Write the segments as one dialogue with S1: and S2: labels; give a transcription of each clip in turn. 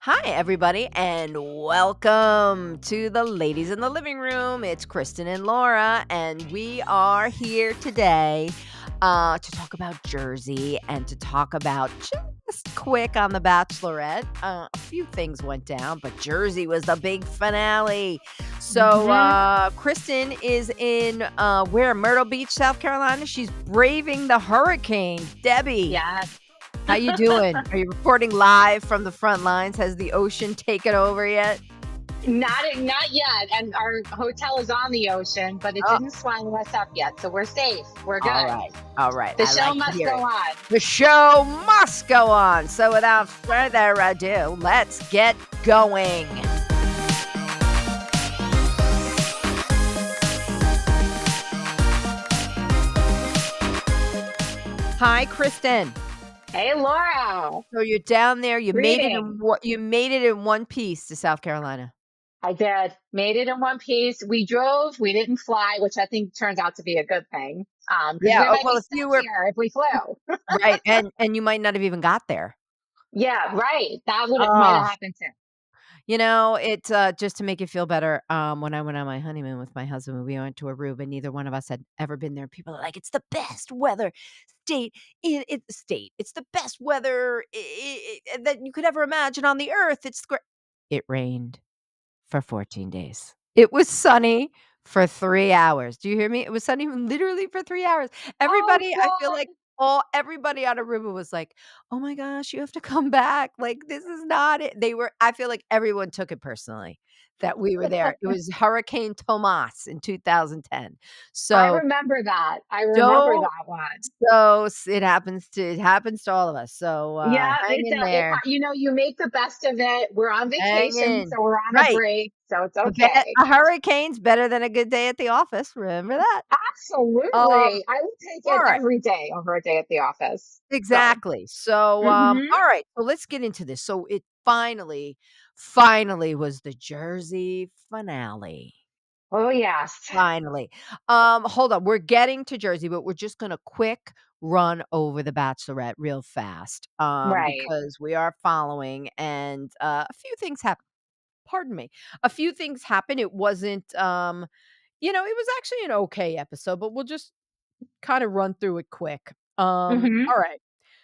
S1: Hi, everybody, and welcome to the Ladies in the Living Room. It's Kristen and Laura, and we are here today to talk about Jersey and to talk about just quick on The Bachelorette. A few things went down, but Jersey was the big finale. So,
S2: Mhm.
S1: Kristen is in where? Myrtle Beach, South Carolina. She's braving the hurricane. Debbie,
S2: Yes.
S1: how you doing? Are you reporting live from the front lines? Has the ocean taken over yet?
S2: Not yet, and our hotel is on the ocean, but it
S1: Oh,
S2: didn't swallow us up yet, so we're safe. We're
S1: all
S2: good.
S1: right. All right.
S2: The
S1: I
S2: show
S1: like to
S2: must
S1: hear
S2: go
S1: it.
S2: on.
S1: The show must go on. So without further ado, let's get going. Hi, Kristen.
S2: Hey, Laura.
S1: So you're down there.
S2: Greetings.
S1: You made it in one piece to South Carolina.
S2: I did. Made it in one piece. We drove, we didn't fly, which I think turns out to be a good thing. Because
S1: Yeah.
S2: we
S1: Oh,
S2: might
S1: well,
S2: be
S1: if you
S2: stuck
S1: were
S2: here if we flew.
S1: right, and you might not have even got there.
S2: Yeah, right. That would might
S1: Oh,
S2: have happened too.
S1: It's, just to make you feel better, when I went on my honeymoon with my husband, we went to Aruba, neither one of us had ever been there. People are like, "It's the best weather state. It's the best weather that you could ever imagine on the earth. It's great." It rained for 14 days. It was sunny for 3 hours. Do you hear me? It was sunny literally for 3 hours.
S2: Oh
S1: Everybody, I feel like
S2: God.
S1: everybody on Aruba was like, "Oh my gosh, you have to come back. Like, this is not it." I feel like everyone took it personally that we were there. It was Hurricane Tomas in 2010.
S2: I
S1: So,
S2: remember that. I remember
S1: don't
S2: that one.
S1: it happens to all of us. So,
S2: Yeah,
S1: hang in
S2: it
S1: there.
S2: you make the best of it. We're on
S1: Hang
S2: vacation,
S1: in.
S2: so we're on a
S1: Right.
S2: break, so it's
S1: A
S2: okay.
S1: hurricane's better than a good day at the office, remember that? Um,
S2: Absolutely. I would take it
S1: alright,
S2: every day over a day at the office. So,
S1: exactly. So,
S2: mhm.
S1: alright, so let's get into this. So it finally was the Jersey finale.
S2: Oh, yes.
S1: Finally. Hold on, we're getting to Jersey, but we're just gonna quick run over The Bachelorette real fast,
S2: Right.
S1: because we are following and, a few things happened. Pardon me. A few things happened. It wasn't, it was actually an okay episode, but we'll just kinda run through it quick.
S2: Mhm.
S1: Alright.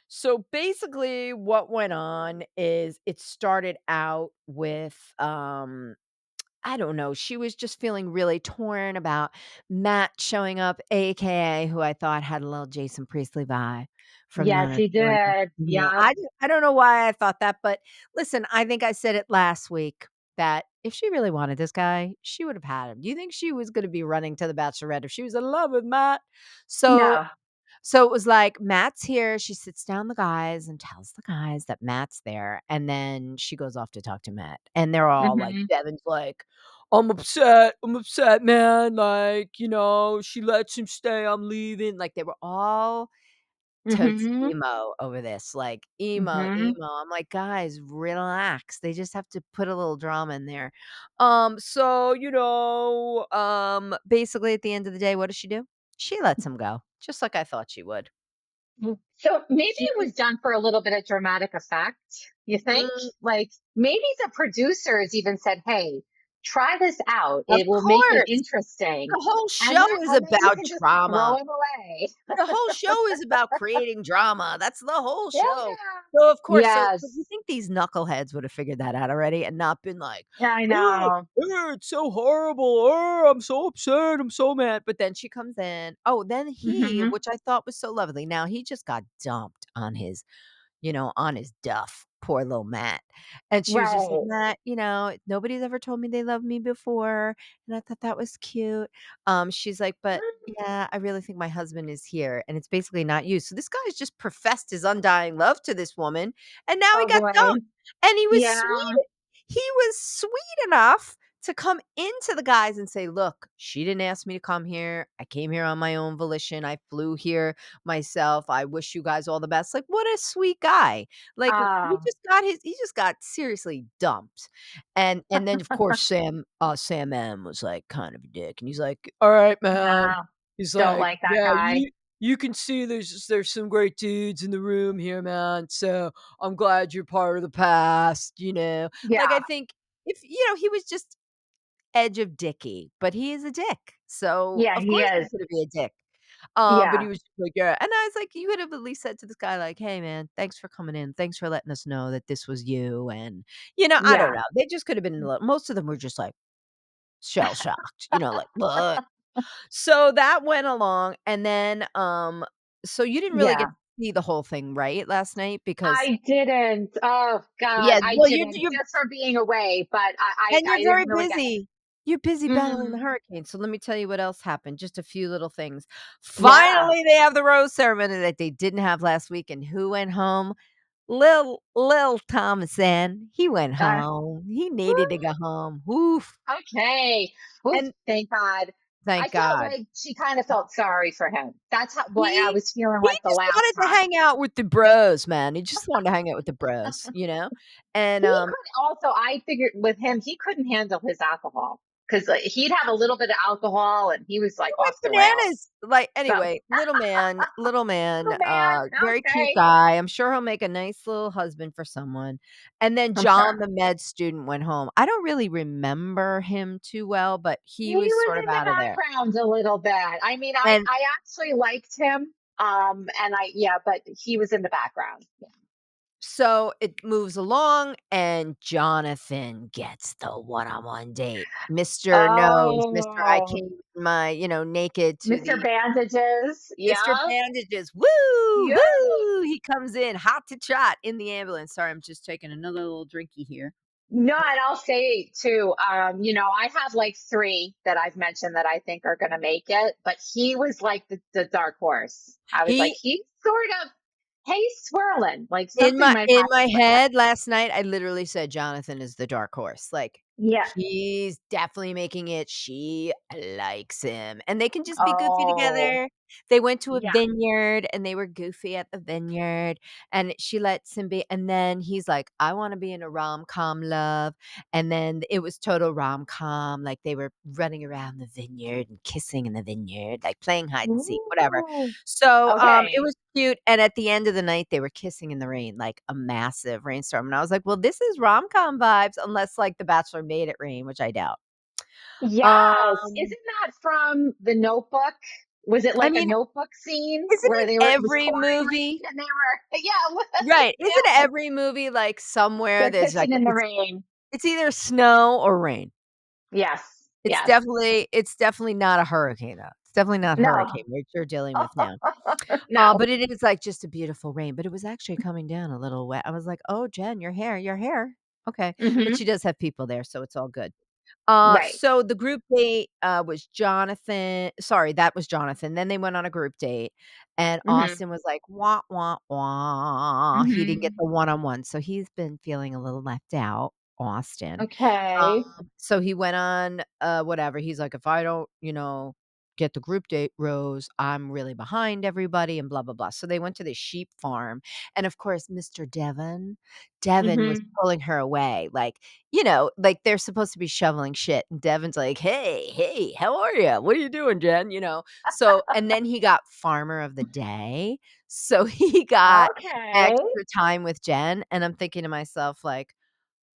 S1: So, basically, what went on is it started out with, I don't know, she was just feeling really torn about Matt showing up, AKA who I thought had a little Jason Priestley vibe from
S2: Yes,
S1: the
S2: he did.
S1: Yeah,
S2: Yep.
S1: I don't know why I thought that, but listen, I think I said it last week that if she really wanted this guy, she would have had him. Do you think she was gonna be running to the Bachelorette if she was in love with Matt? So
S2: No.
S1: so it was like, Matt's here, she sits down the guys and tells the guys that Matt's there, and then she goes off to talk to Matt, and they're all like
S2: Mhm.
S1: Devin's like, I'm upset, man, like, she lets him stay, I'm leaving." Like, they were all totes
S2: Mhm.
S1: emo over this, like,
S2: Mhm.
S1: emo. I'm like, "Guys, relax." They just have to put a little drama in there. Basically, at the end of the day, what does she do? She lets him go, just like I thought she would.
S2: So maybe
S1: She
S2: it was done for a little bit of dramatic effect. You think?
S1: mm,
S2: Like maybe the producers even said, "Hey, try this out.
S1: of
S2: It will make it
S1: course.
S2: interesting."
S1: The whole
S2: And
S1: show is
S2: then you
S1: about
S2: can just throw
S1: drama.
S2: him away.
S1: The whole show is about creating drama. That's the whole
S2: Yeah.
S1: show. So, of course, but you
S2: Yes.
S1: think these knuckleheads would have figured that out already and not been like,
S2: Yeah, I
S1: "Oh,
S2: know.
S1: it's so horrible. Oh, I'm so upset. I'm so mad." But then she comes in. Oh, then
S2: Mhm.
S1: which I thought was so lovely. Now he just got dumped on on his duff, poor little Matt. And she was just like,
S2: Right.
S1: "Matt, nobody's ever told me they loved me before." And I thought that was cute. She's like, "But yeah, I really think my husband is here, and it's basically not you." So this guy's just professed his undying love to this woman, and now he
S2: Oh
S1: got
S2: boy.
S1: dumped. And
S2: Yeah.
S1: he was sweet enough to come into the guys and say, "Look, she didn't ask me to come here. I came here on my own volition. I flew here myself. I wish you guys all the best." Like, what a sweet guy. Like,
S2: Oh.
S1: he just got seriously dumped. And then, of course, Sam M was, like, kind of a dick, and he's like, "Alright, man."
S2: No.
S1: He's
S2: Don't
S1: like,
S2: like that
S1: "Yeah,
S2: guy.
S1: "You can see there's some great dudes in the room here, man, so I'm glad you're part of the past," you know? Like, I
S2: Yeah.
S1: think if he was just edge of dicky, but he is a dick, so
S2: Yeah,
S1: of
S2: he
S1: course he's
S2: is.
S1: gonna be a dick. But he
S2: Yeah.
S1: was just like, "Yeah," and I was like, "You could have at least said to this guy, like, 'Hey, man, thanks for coming in. Thanks for letting us know that this was you,' and" I don't
S2: Yeah.
S1: know. They just could have been a little most of them were just, like, shell shocked, like, "What?" So that went along, and then, so you didn't really get
S2: Yeah.
S1: to see the whole thing, right, last night? Because
S2: I didn't. Oh god,
S1: yeah,
S2: I
S1: well,
S2: didn't
S1: you're
S2: just for being away, but
S1: and
S2: I
S1: you're very
S2: didn't really get
S1: busy. You're busy battling the
S2: Mhm.
S1: hurricane, so let me tell you what else happened, just a few little things.
S2: Yeah.
S1: Finally, they have the rose ceremony that they didn't have last week, and who went home? Lil Thomason. He went
S2: Uh,
S1: home. He needed to
S2: woo,
S1: go home. Oof,
S2: okay. Oof,
S1: and
S2: thank God. I
S1: thank
S2: felt
S1: God.
S2: like she kind of felt sorry for him. That's how what I
S1: He
S2: was feeling
S1: he
S2: like the
S1: just
S2: last
S1: wanted to
S2: time.
S1: hang out with the bros, man. He just wanted to hang out with the bros, you know? And,
S2: He could also I figured with him, he couldn't handle his alcohol because he'd have a little bit of alcohol and he was
S1: he
S2: like
S1: went
S2: off the rails.
S1: bananas. Like,
S2: So,
S1: anyway, little man,
S2: little man,
S1: very cute
S2: okay.
S1: guy. I'm sure he'll make a nice little husband for someone. And then
S2: I'm
S1: John,
S2: sure.
S1: the med student, went home. I don't really remember him too well, but
S2: He
S1: he was
S2: was
S1: sort of
S2: in the
S1: out of there.
S2: background a little bit. I mean,
S1: And
S2: I actually liked him. And I yeah, but he was in the background. Yeah.
S1: so it moves along, and Jonathan gets the one-on-one date. Mister knows, Mister I
S2: Oh,
S1: came in my, naked to
S2: Mr.
S1: the
S2: Bandages.
S1: Mister
S2: Yeah.
S1: Bandages. Woo,
S2: Yeah.
S1: woo! He comes in hot to trot in the ambulance. Sorry, I'm just taking another little drinky here.
S2: No, and I'll say too, I have like three that I've mentioned that I think are gonna make it, but he was like the dark horse. I was like,
S1: He
S2: he's sort of he's swirling, like
S1: In
S2: something might
S1: my
S2: happen with him.
S1: head last night, I literally said Jonathan is the dark horse, like,
S2: Yeah.
S1: he's definitely making it, she likes him, and they can just be goofy
S2: Oh,
S1: together. They went to a
S2: yeah.
S1: vineyard, and they were goofy at the vineyard, and she lets him be and then he's like, "I wanna be in a rom-com, love," and then it was total rom-com, like, they were running around the vineyard and kissing in the vineyard, like, playing hide and seek, whatever.
S2: Ooh.
S1: So, it
S2: Okay.
S1: was cute, and at the end of the night, they were kissing in the rain, like a massive rainstorm, and I was like, "Well, this is rom-com vibes," unless, like, The Bachelor made it rain, which I doubt.
S2: Yes.
S1: Um,
S2: Isn't that from The Notebook? Was it
S1: I
S2: like a
S1: mean,
S2: notebook scene
S1: isn't
S2: where
S1: it
S2: it was
S1: every
S2: pouring
S1: movie
S2: rain and they were yeah, it was.
S1: right, isn't
S2: Yeah.
S1: every movie, like, somewhere
S2: They're
S1: there's, like
S2: kissing in the rain.
S1: it's either snow or rain.
S2: Yes.
S1: It's
S2: Yes.
S1: definitely not a hurricane, though. It's definitely not hurricane,
S2: No.
S1: which you're dealing with now.
S2: No.
S1: But it is, like, just a beautiful rain, but it was actually coming down a little wet. I was like, "Oh, Jen, your hair." Okay, but
S2: Mhm.
S1: she does have people there, so it's all good.
S2: Right.
S1: So the group date, was Jonathan sorry, that was Jonathan, then they went on a group date, and
S2: Mhm.
S1: Austin was like, "Wah, wah, wah." He didn't get
S2: Mhm.
S1: the one-on-one, so he's been feeling a little left out, Austin.
S2: Okay.
S1: So he went on, whatever, he's like, "If I don't, get the group date rose, I'm really behind everybody," and blah, blah, blah. So they went to the sheep farm, and of course, Mr. Devon was
S2: Mhm.
S1: pulling her away, like, like they're supposed to be shoveling shit, and Devon's like, "Hey, hey, how are you? What are you doing, Jen?" So and then he got farmer of the day, so he got
S2: Okay.
S1: extra time with Jen, and I'm thinking to myself, like,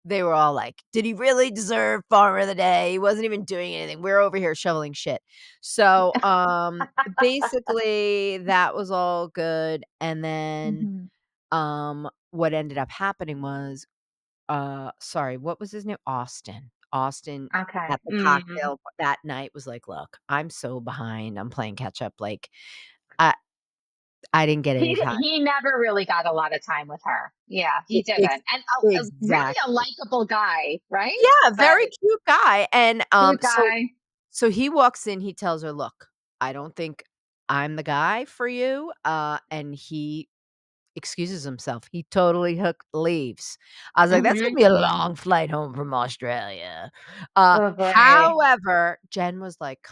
S1: they were all like, "Did he really deserve farmer of the day? He wasn't even doing anything. We're over here shoveling shit." So, basically, that was all good, and then,
S2: Mhm.
S1: what ended up happening was, sorry, what was his name? Austin. Austin
S2: Okay.
S1: at the
S2: Mhm.
S1: cocktail that night was like, "Look, I'm so behind. I'm playing catch up, like, I I didn't get any time."
S2: He never really got a lot of time with her. Yeah, he
S1: E ex
S2: didn't, and a really a
S1: exactly.
S2: likable guy, right?
S1: Yeah,
S2: But
S1: very cute guy, and,
S2: cute
S1: so
S2: guy.
S1: So he walks in, he tells her, "Look, I don't think I'm the guy for you," and he excuses himself. He totally hook leaves. I was like, "That's gonna
S2: Mhm.
S1: be a long flight home from Australia."
S2: Oh boy.
S1: However, Jen was like,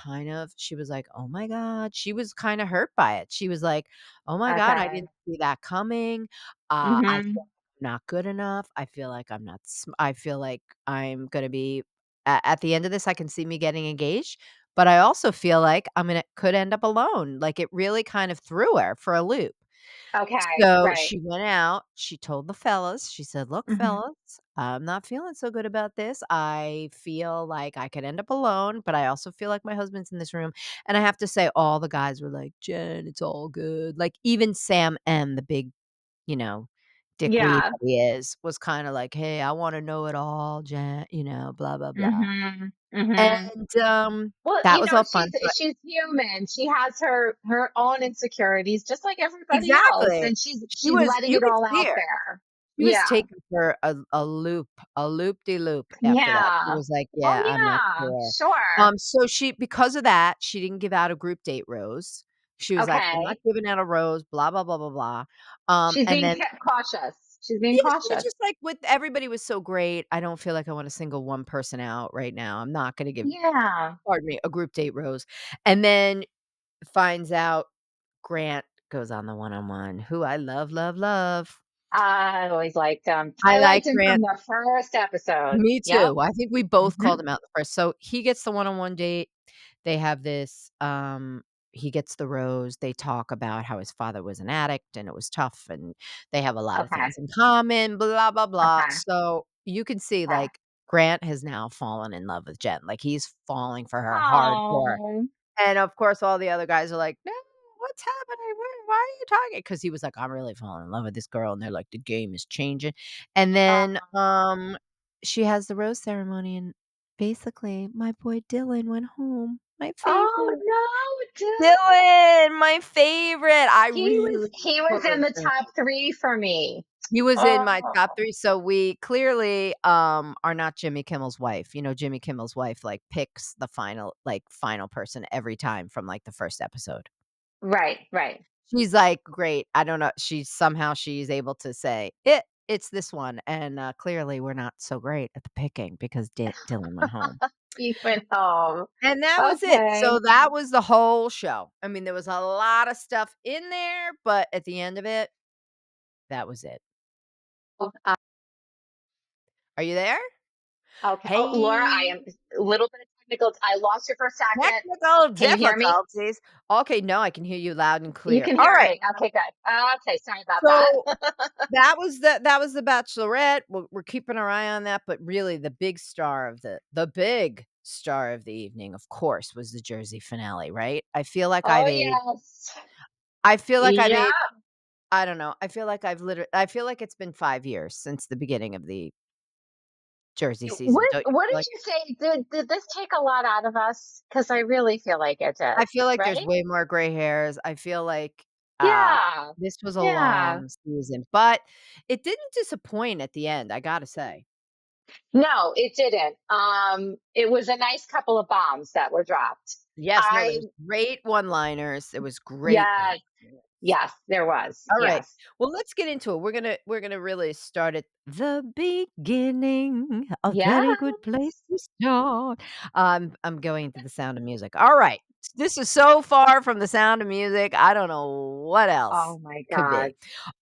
S1: she was like, "Oh my god." She was kinda hurt by it. She was like, "Oh my god, I
S2: Okay.
S1: didn't see that coming. I feel
S2: Mhm.
S1: not good enough. I feel like I'm not I feel like I'm gonna be at the end of this, I can see me getting engaged, but I also feel like I'm gonna could end up alone, like, it really kind of threw her for a loop.
S2: Okay,
S1: So,
S2: right.
S1: she went out, she told the fellas, she said, "Look,
S2: Mhm.
S1: fellas, I'm not feeling so good about this. I feel like I could end up alone, but I also feel like my husband's in this room." And I have to say all the guys were like, "Jen, it's all good." Like, even Sam M, the big, you know, dickweed
S2: Yeah.
S1: that he is, was kinda like, "Hey, I wanna know it all, Jen," blah, blah, blah.
S2: Mhm. Mhm.
S1: And,
S2: Well,
S1: that was all fun, but
S2: she's human. She has her own insecurities just like everybody else,
S1: exactly.
S2: and
S1: She
S2: she's
S1: was
S2: letting
S1: you
S2: it
S1: could
S2: all
S1: see
S2: out
S1: her.
S2: there.
S1: She was
S2: Yeah.
S1: taken for a loop-de-loop after that. She
S2: Yeah.
S1: was like,
S2: Oh,
S1: "Yeah, I'm not
S2: yeah.
S1: sure."
S2: Sure.
S1: So she because of that, she didn't give out a group date rose. She was like, "I'm not
S2: Okay.
S1: giving out a rose, blah, blah, blah, blah, blah."
S2: She's
S1: And
S2: being
S1: then
S2: cautious. She's being
S1: yeah, she was
S2: cautious.
S1: just like, "With everybody was so great, I don't feel like I wanna single one person out right now. I'm not gonna give"
S2: Yeah.
S1: pardon me, "a group date rose." And then finds out Grant goes on the one-on-one, who I love, love, love.
S2: I always liked him.
S1: I
S2: I liked
S1: like
S2: him
S1: Grant.
S2: from the first episode.
S1: Me
S2: Yep.
S1: too. I think we both
S2: Mhm.
S1: called him out the first. So he gets the one-on-one date. They have this, he gets the rose. They talk about how his father was an addict and it was tough and they have a lot of
S2: Okay.
S1: things in common, blah, blah, blah.
S2: Okay.
S1: So you can see
S2: Okay.
S1: like Grant has now fallen in love with Jen. Like he's falling for her hardcore.
S2: Oh.
S1: And of course, all the other guys are like, "No, what's happening? Why are you talking?" Because he was like, "I'm really falling in love with this girl," and they're like, "The game is changing." And then, she has the rose ceremony, and basically, my boy Dylan went home. My
S2: Oh
S1: favorite.
S2: no, dude.
S1: Dylan, my favorite. I really
S2: He was in
S1: pulled
S2: the
S1: for
S2: top
S1: him.
S2: 3 for me.
S1: He was in my top
S2: Oh.
S1: 3, so we clearly, are not Jimmy Kimmel's wife. Jimmy Kimmel's wife, like, picks the final person every time from, like, the first episode.
S2: Right, right.
S1: She's like, "Great." I don't know, she's able to say, it's this one," and, clearly, we're not so great at the picking because Dylan went home.
S2: He went home.
S1: And that was it.
S2: Okay.
S1: So, that was the whole show. I mean, there was a lot of stuff in there, but at the end of it, that was it.
S2: Uh,
S1: Are you there?
S2: okay. Oh, Laura, I
S1: Hey.
S2: am a little bit of technical. I lost you for a second.
S1: Technical
S2: Can you hear me?
S1: difficulties. Okay, no, I can hear you loud and
S2: You
S1: clear.
S2: can hear
S1: Alright,
S2: me. Okay, good. Okay, sorry about
S1: so
S2: that.
S1: that was the Bachelorette. We're keeping our eye on that, but really the big star of the evening, of course, was the Jersey finale, right?
S2: Oh, yes.
S1: I feel like I've
S2: Yeah.
S1: ate I don't know, I feel like it's been 5 years since the beginning of the Jersey season, don't you
S2: What
S1: feel
S2: did
S1: like?
S2: you say? Did this take a lot out of us? Because I really feel like it
S1: I
S2: did,
S1: feel like there's
S2: right?
S1: way more gray hairs. I feel like,
S2: Yeah.
S1: this was a
S2: Yeah.
S1: long season, but it didn't disappoint at the end, I gotta say.
S2: No, it didn't. It was a nice couple of bombs that were dropped.
S1: Yes, no, there
S2: I
S1: was great one-liners, there was great
S2: Yes,
S1: one-liners.
S2: yes, there was.
S1: Alright,
S2: Yes.
S1: well, let's get into it. We're gonna really start at the beginning, a very
S2: Yes.
S1: good place to start. I'm going to The Sound of Music. Alright, this is so far from The Sound of Music, I don't know what else
S2: Oh my
S1: could
S2: god.
S1: be.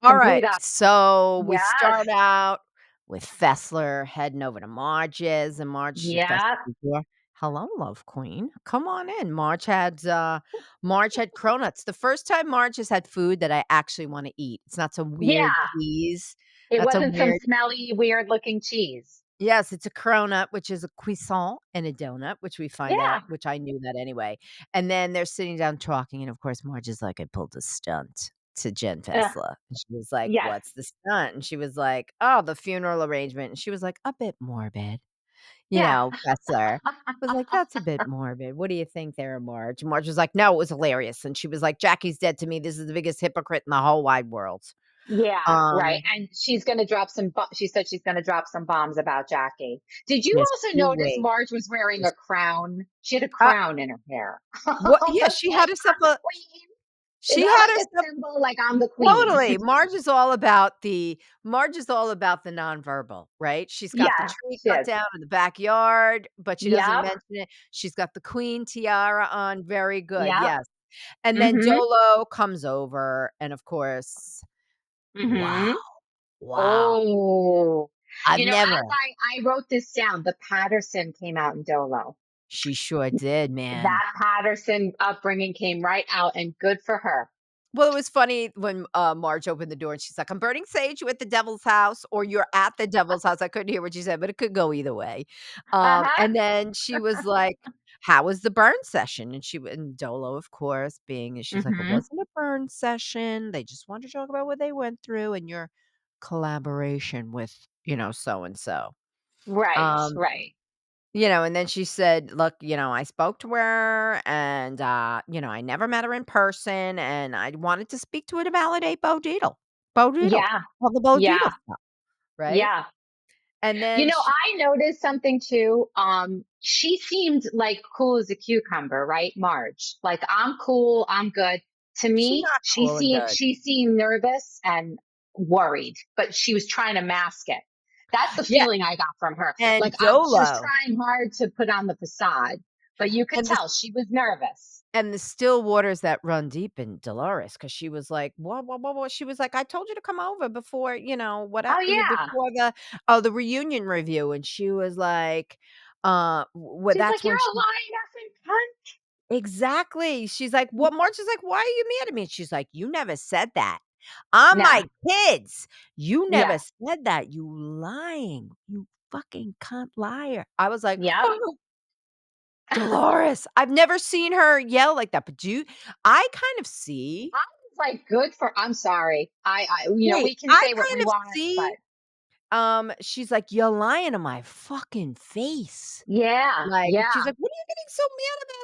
S1: Alright,
S2: Complete up.
S1: so we
S2: Yes.
S1: start out with Fessler heading over to Marge's, and Fessler
S2: Yeah.
S1: says, "Yeah, hello, love queen. Come on in." Marge had cronuts. The first time Marge has had food that I actually wanna eat. It's not some weird
S2: Yeah.
S1: cheese.
S2: It
S1: That's a
S2: wasn't some
S1: weird
S2: smelly, weird looking cheese.
S1: Yes, it's a cronut, which is a croissant and a donut, which we find out
S2: Yeah.
S1: which I knew that anyway. And then they're sitting down talking, and of course, Marge is like, "I pulled a stunt," to Jen
S2: Ugh,
S1: Fessler. And she was like,
S2: yes.
S1: "What's the stunt?" And she was like, "Oh, the funeral arrangement." And she was like, "A bit morbid."
S2: Yeah.
S1: Fessler was like, "That's a bit morbid. What do you think there, Marge?" Marge was like, "No, it was hilarious." And she was like, "Jackie's dead to me. This is the biggest hypocrite in the whole wide world."
S2: Yeah, right,
S1: Um,
S2: and she's gonna drop some she said she's gonna drop some bombs about Jackie. Did you
S1: Just
S2: also
S1: you
S2: notice
S1: wait.
S2: Marge was wearing a
S1: Just
S2: crown? She had a
S1: uh,
S2: crown in her hair.
S1: what
S2: I
S1: yeah,
S2: was
S1: she had
S2: like,
S1: herself
S2: "I'm the
S1: a
S2: queen." Is
S1: she
S2: that
S1: had
S2: like a
S1: herself
S2: symbol, like, "I'm the queen"?
S1: Totally. Marge is all about the nonverbal, right? She's got the
S2: Yeah,
S1: tree
S2: she
S1: cut
S2: is.
S1: down in the backyard, but she doesn't
S2: Yep,
S1: mention it. She's got the queen tiara on, very good,
S2: yep,
S1: yes. And then
S2: mhm,
S1: Dolo comes over, and of course, wow,
S2: mhm.
S1: wow.
S2: Oh,
S1: I've
S2: you know,
S1: never
S2: as I wrote this down, the Patterson came out in Dolo.
S1: She sure did, man.
S2: That Patterson upbringing came right out, and good for her.
S1: Well, it was funny when, Marge opened the door and she's like, "I'm burning sage, you at the devil's house or you're at the devil's house." I couldn't hear what she said, but it could go either way.
S2: Uh-huh.
S1: And then she was like, "How was the burn session?" And Dolo, of course, she's like, "It
S2: Mhm.
S1: wasn't a burn session. They just wanted to talk about what they went through and your collaboration with, so and so."
S2: Right,
S1: Um
S2: right.
S1: and then she said, "Look, I spoke to her and, I never met her in person and I wanted to speak to her to validate Bo Dietl. Bo Dietl.
S2: Yeah,
S1: All the Bo
S2: yeah,
S1: Dietl stuff." Right?
S2: yeah.
S1: And
S2: You
S1: then
S2: know, I noticed something too. She seemed like cool as a cucumber, right? Marge. Like, I'm cool, I'm good. To
S1: she's
S2: me,
S1: not cool and good.
S2: she seemed nervous and worried, but she was trying to mask it. That's the
S1: Yeah,
S2: feeling I got from her. Like,
S1: and
S2: she was
S1: Dolo
S2: trying hard to put on the facade, but you could
S1: and the
S2: tell she was nervous.
S1: still waters that run deep in Dolores, because she was like, What?" She was like, "I told you to come over before,
S2: Oh yeah.
S1: before the reunion review." And she was like,
S2: She's
S1: that's
S2: like, "You're
S1: when
S2: a
S1: she
S2: lying effing cunt."
S1: Exactly. She's like, "What?" Marge is like, "Why are you mad at me?" And she's like, "You never said that. On
S2: Nah.
S1: my kids. You never
S2: Yeah.
S1: said that. You lying. You fucking cunt liar." I was like,
S2: Yep.
S1: "Oh, Dolores." I've never seen her yell like that, but I kind of see
S2: I was like, good for I'm sorry.
S1: wait,
S2: we can
S1: I
S2: say what
S1: kind
S2: we
S1: of
S2: want, but
S1: see, she's like, "You're lying to my fucking face."
S2: yeah,
S1: Like, she's
S2: yeah.
S1: like, "What are you getting so mad about?"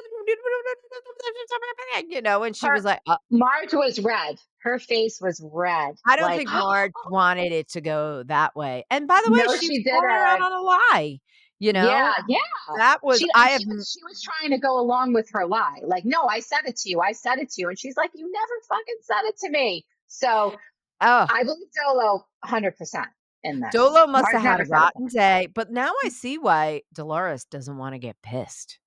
S1: And she was
S2: Her
S1: like,
S2: Marge was red. Her face was red.
S1: I don't
S2: Like,
S1: think Marge wanted it to go that way, and by the way,
S2: no,
S1: she was
S2: she
S1: calling her out
S2: didn't.
S1: on a lie, you
S2: Yeah,
S1: know?
S2: yeah.
S1: That was I have
S2: She was trying to go along with her lie. Like, no, I said it to you. I said it to you. And she's like, you never fucking said it to me. So
S1: oh,
S2: I believe Dolo 100% in this.
S1: Dolo must
S2: Marge
S1: have had
S2: never
S1: a
S2: said it to
S1: rotten day, but now I see why Dolores doesn't wanna get pissed,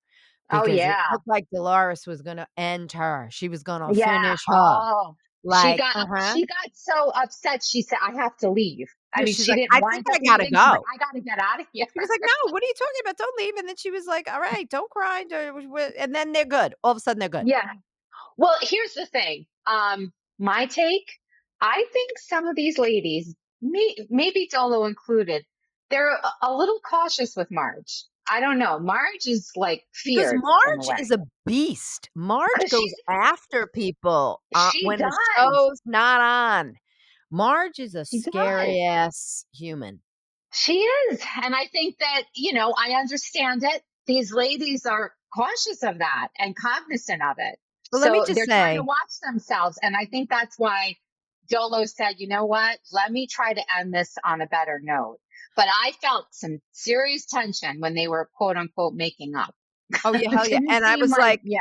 S2: her. Oh
S1: because it
S2: yeah.
S1: looked like Dolores was gonna end her. She was gonna
S2: Yeah.
S1: finish her.
S2: Oh,
S1: Like,
S2: she got so upset. She said, "I have to leave." I
S1: yeah,
S2: mean,
S1: she's
S2: she
S1: like,
S2: didn't
S1: "I think
S2: wind up
S1: I gotta
S2: leaving. She's like,
S1: go."
S2: "I got to get out of here."
S1: She was like, "No, what are you talking about? Don't leave," and then she was like, "Alright, don't cry, and then they're good. All of a sudden, they're good.
S2: Yeah. Well, here's the thing. My take. I think some of these ladies, maybe Dolo included, they're a little cautious with Marge. I don't know. Marge is like
S1: Because
S2: feared in a
S1: Marge is
S2: way
S1: a beast. Marge
S2: because
S1: goes after people,
S2: she
S1: when the
S2: does.
S1: show's not on. Marge is a
S2: She does.
S1: scary ass human.
S2: She is. And I think that, I understand it. These ladies are cautious of that and cognizant of it.
S1: But let me
S2: So
S1: just
S2: they're trying to
S1: say
S2: watch themselves. And I think that's why Dolo said, you know what? Let me try to end this on a better note. But I felt some serious tension when they were quote unquote making up.
S1: oh, yeah,
S2: It
S1: hell yeah,
S2: didn't
S1: and
S2: seem like, yeah,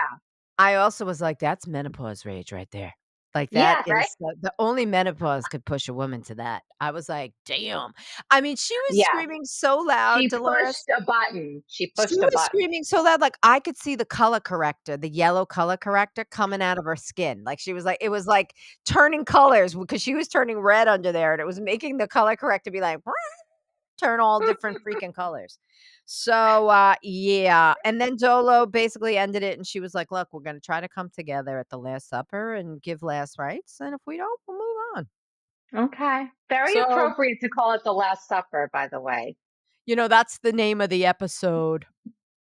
S1: I also was like, "That's menopause rage right there." Like, that
S2: yeah, right?
S1: is the only menopause could push a woman to that. I was like, "Damn." I mean, she was
S2: Yeah.
S1: screaming so loud,
S2: She
S1: Dolores.
S2: pushed a button. She
S1: She
S2: pushed a
S1: was
S2: button.
S1: screaming so loud, like, I could see the color corrector, the yellow color corrector coming out of her skin, like, she was like it was like turning colors because she was turning red under there, and it was making the color corrector be like, turn all different freaking colors. So, yeah, and then Dolo basically ended it, and she was like, "Look, we're gonna try to come together at the Last Supper and give last rites, and if we don't, we'll move on."
S2: Okay. Very
S1: So,
S2: appropriate to call it the Last Supper, by the way.
S1: that's the name of the episode.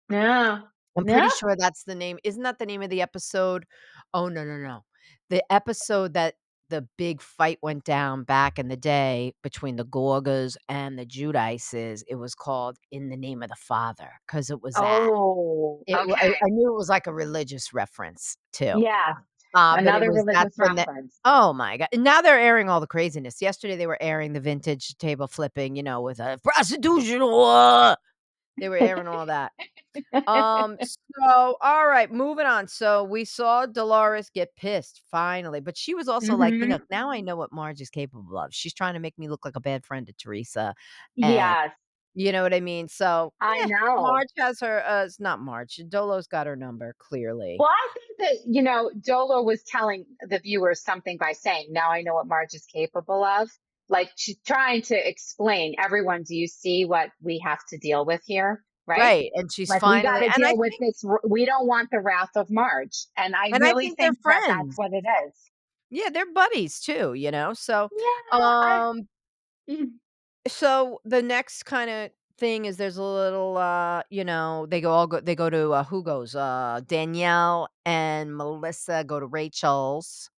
S2: Yeah.
S1: I'm pretty
S2: Yeah.
S1: sure that's the name. Isn't that the name of the episode? Oh, no, no, no. The episode that the big fight went down back in the day between the Gorgas and the Judices, it was called In the Name of the Father, because it was that.
S2: Oh,
S1: I
S2: okay.
S1: knew it was like a religious reference too.
S2: Yeah.
S1: But it
S2: Another
S1: was that's
S2: religious
S1: when the
S2: reference.
S1: oh my god. And now they're airing all the craziness. Yesterday, they were airing the vintage table flipping, with a prostitution they were airing all that. All right, moving on. So we saw Dolores get pissed finally, but she was also like,
S2: Hmm.
S1: now I know what Marge is capable of. She's trying to make me look like a bad friend to Teresa, and
S2: Yes,
S1: you know what I mean? So,
S2: I know.
S1: Marge has her, it's not Marge. Dolo's got her number clearly.
S2: Well, I think that, Dolo was telling the viewers something by saying, now I know what Marge is capable of. Like, she's trying to explain, everyone, do you see what we have to deal with here? right?
S1: right, and she's
S2: Like, we
S1: finally
S2: got to deal with this. We don't want the wrath of Marge. And I
S1: and I
S2: really
S1: think they're
S2: think that that's
S1: friends.
S2: what it is.
S1: Yeah, they're buddies too, so,
S2: Yeah.
S1: um
S2: Mm,
S1: so the next kinda thing is there's a little, they go to, who goes? Danielle and Melissa go to Rachel's,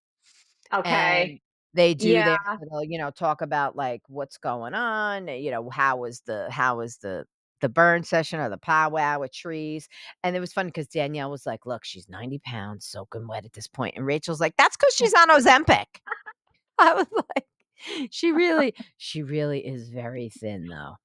S2: okay.
S1: and they do
S2: Yeah.
S1: their little, talk about, like, what's going on, how was the burn session or the powwow with trees, and it was funny because Danielle was like, "Look, she's 90 pounds, soaking wet at this point," and Rachel's like, "That's because she's on Ozempic." I was like, she really is very thin, though,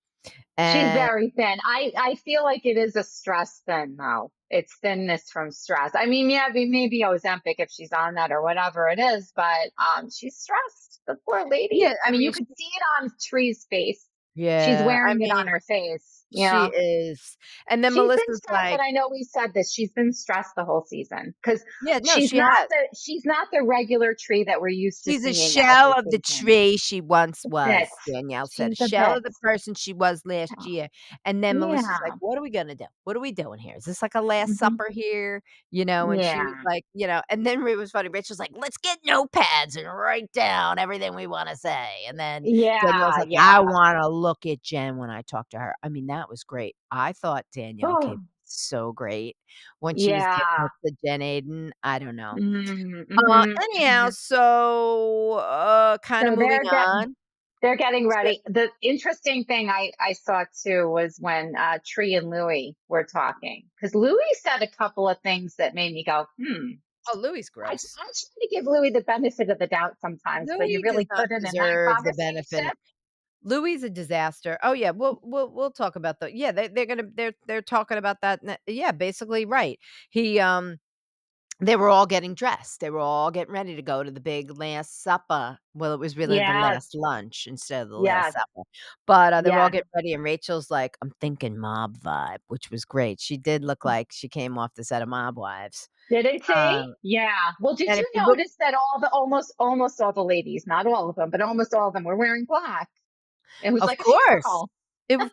S2: She's
S1: and
S2: very thin. I feel like it is a stress thin though. It's thinness from stress. I mean, yeah, maybe Ozempic if she's on that or whatever it is, but she's stressed. The poor lady.
S1: yeah,
S2: I
S1: I
S2: mean,
S1: mean,
S2: you could see it on Tree's face. She's
S1: I
S2: wearing it on
S1: mean,
S2: her face.
S1: she is, and then
S2: She's been
S1: Melissa's
S2: stressed,
S1: like,
S2: and I know we said this. She's been stressed the whole season because
S1: "Yeah, no, she has.
S2: she's not the regular Tree that we're used to
S1: She's a
S2: seeing
S1: shell
S2: every
S1: of the
S2: season.
S1: tree she once
S2: Bit.
S1: was," Danielle said, "a
S2: She's a
S1: shell of
S2: bit.
S1: the person she was last year," and then Melissa's like,
S2: Yeah.
S1: "What are we gonna do? What are we doing here? Is this like a last
S2: Hmm.
S1: supper here?" And she was
S2: Yeah.
S1: like, and then it was funny, Rachel's like, "Let's get notepads and write down everything we wanna say," and then Danielle's
S2: Yeah.
S1: like, "I
S2: Yeah.
S1: wanna look at Jen when I talk to her." I mean, that was great. I thought Danielle came so great when she was giving
S2: Yeah.
S1: it to Jen Aiden, I don't know.
S2: Mhm, mhm,
S1: Anyhow,
S2: mhm.
S1: so, kinda
S2: So
S1: moving on.
S2: they're getting
S1: So
S2: ready. The interesting thing I saw too was when Tree and Louie were talking because Louie said a couple of things that made me go, hmm.
S1: oh, Louis
S2: I
S1: gross.
S2: try to give Louie the benefit of the doubt sometimes, but you
S1: Louis does
S2: really
S1: not
S2: couldn't in that
S1: deserve the
S2: conversation.
S1: benefit. Louis a disaster. Oh, yeah, we'll talk about the yeah, they're talking about that n yeah, basically, right. He, they were all getting dressed. They were all getting ready to go to the big last supper. Well, it was really the
S2: Yes,
S1: last lunch instead of the last
S2: yes,
S1: supper. But, they were all
S2: yes.
S1: getting ready, and Rachel's like, "I'm thinking mob vibe," which was great. She did look like she came off the set of Mob Wives.
S2: Didn't she?
S1: Um,
S2: Yeah. Well, did
S1: and if
S2: you
S1: you look
S2: notice that almost all the ladies, not all of them, but almost all of them were wearing black? It was
S1: of
S2: like a
S1: course.
S2: funeral.
S1: It was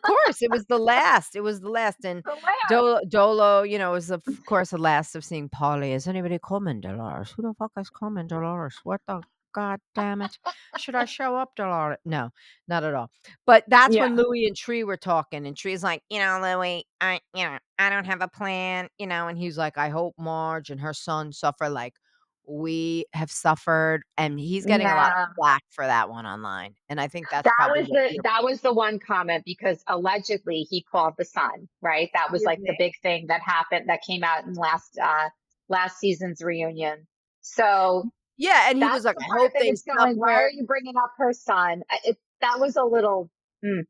S1: the last, and
S2: The last.
S1: Dolo, was, of course, the last of seeing Polly. "Is anybody coming, Dolores? Who the fuck is coming, Dolores? What the god damn it? Should I show up, Dolores?" No, not at all. But that's when
S2: Yeah.
S1: Louis and Tree were talking, and Tree's like, Louis, I don't have a plan," and he's like, "I hope Marge and her son suffer like we have suffered," and he's getting a lot of
S2: Yeah.
S1: flack for that one online, and I think that's probably what you're
S2: That was the one comment because allegedly he called the son, right? That was like the big thing that happened that came out in last season's reunion. So
S1: Yeah, and he was
S2: that's
S1: like,
S2: the
S1: "I
S2: part
S1: hope
S2: that
S1: they
S2: it's going, why
S1: suffer."
S2: are you bringing up her son? That was a little, mm,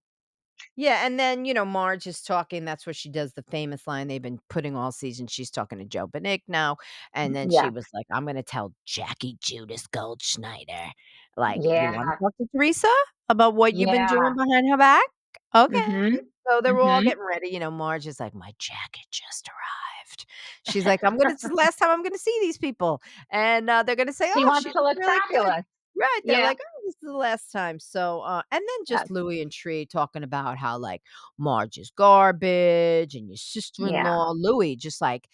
S1: Yeah, and then, Marge is talking, that's where she does the famous line they've been putting all season, she's talking to Joe Benigno, and then she
S2: yeah,
S1: was like, "I'm gonna tell Jackie Judas Goldschneider, like, you wanna
S2: yeah,
S1: talk to Teresa about what you've been doing
S2: yeah.
S1: behind her back? Okay."
S2: Mm-hmm.
S1: So they were all
S2: Mm-hmm.
S1: getting ready, Marge is like, "My jacket just arrived." She's like, "This is the last time I'm gonna see these people," and, they're gonna say,
S2: She
S1: "Oh,
S2: wants
S1: she
S2: to
S1: looks
S2: look
S1: really good."
S2: fabulous.
S1: Right, they're
S2: Yeah.
S1: like, "Oh, this is the last time." So, and then
S2: Yes.
S1: just Louis and Tree talking about how, like, Marge is garbage and your
S2: Yeah.
S1: sister-in-law Louis just, like,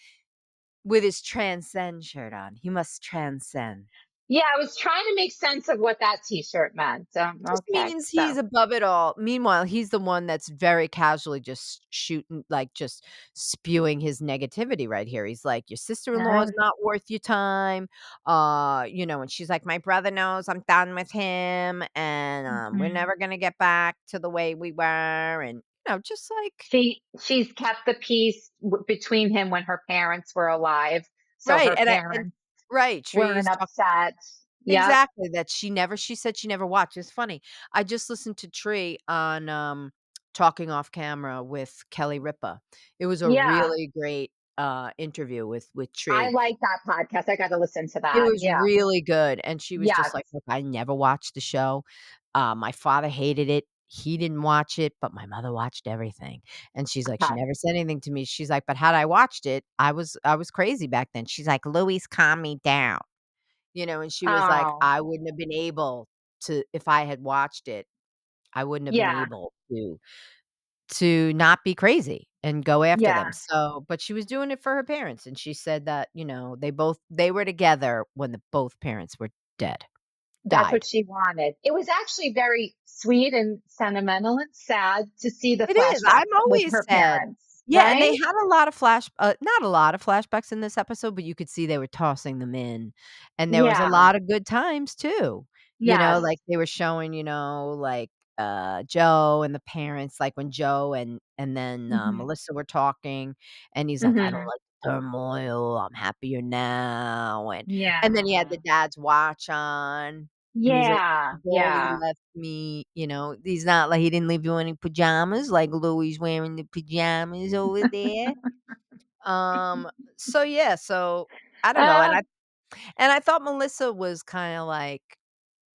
S1: with his transcend shirt on, he must transcend.
S2: Yeah, I was trying to make sense of what that T-shirt meant.
S1: Just
S2: Okay,
S1: means
S2: so
S1: he's above it all. Meanwhile, he's the one that's very casually just shooting, like, just spewing his negativity right here. He's like, "Your sister-in-law is
S2: uh,
S1: not worth your time." And she's like, "My brother knows I'm done with him, and, we're
S2: mhm.
S1: never gonna get back to the way we were," and, just like
S2: She's kept the peace between him when her parents were alive, so
S1: right,
S2: her
S1: and
S2: parents
S1: right,
S2: weren't
S1: Trees talking
S2: upset. Yep.
S1: exactly, that she said she never watched. It's funny. I just listened to Tree on, Talking Off Camera with Kelly Ripa. It was a
S2: Yeah,
S1: really great, interview with
S2: I
S1: Tree.
S2: like that podcast. I got to listen to
S1: It
S2: that.
S1: was
S2: Yeah.
S1: really good, and she was just
S2: Yes.
S1: like, "Look, I never watched the show. My father hated it. He didn't watch it, but my mother watched everything." And she's like, "She
S2: Okay.
S1: never said anything to me." She's like, "But had I watched it, I was crazy back then." She's like, "Louis calmed me down." And she was like,
S2: Oh,
S1: "I wouldn't have been able to if I had watched it, I wouldn't have been
S2: yeah.
S1: able to not be crazy." and go after them.
S2: Yeah.
S1: So but she was doing it for her parents, and she said that, they were together when the both parents were dead
S2: That's what
S1: died.
S2: she wanted. It was actually very sweet and sentimental and sad to see the
S1: It is,
S2: flashbacks
S1: I'm
S2: with
S1: always
S2: her
S1: sad.
S2: parents,
S1: Yeah, and they
S2: right?
S1: had a lot of not a lot of flashbacks in this episode, but you could see they were tossing them in, and there was a
S2: Yeah.
S1: lot of good times too.
S2: Yes.
S1: Like, they were showing, like, Joe and the parents, like, when Joe and then,
S2: Mhm.
S1: Melissa were talking, and he's like, "I don't
S2: Mhm.
S1: like the turmoil, I'm happier now," and then he had the
S2: Yeah.
S1: dad's watch on, and he's like,
S2: Yeah.
S1: "The ball he
S2: Yeah.
S1: left me," he's not like he didn't leave you any pajamas, like Louie's wearing the pajamas over there. Um, so yeah, so I don't know,
S2: Uh,
S1: and I thought Melissa was kinda like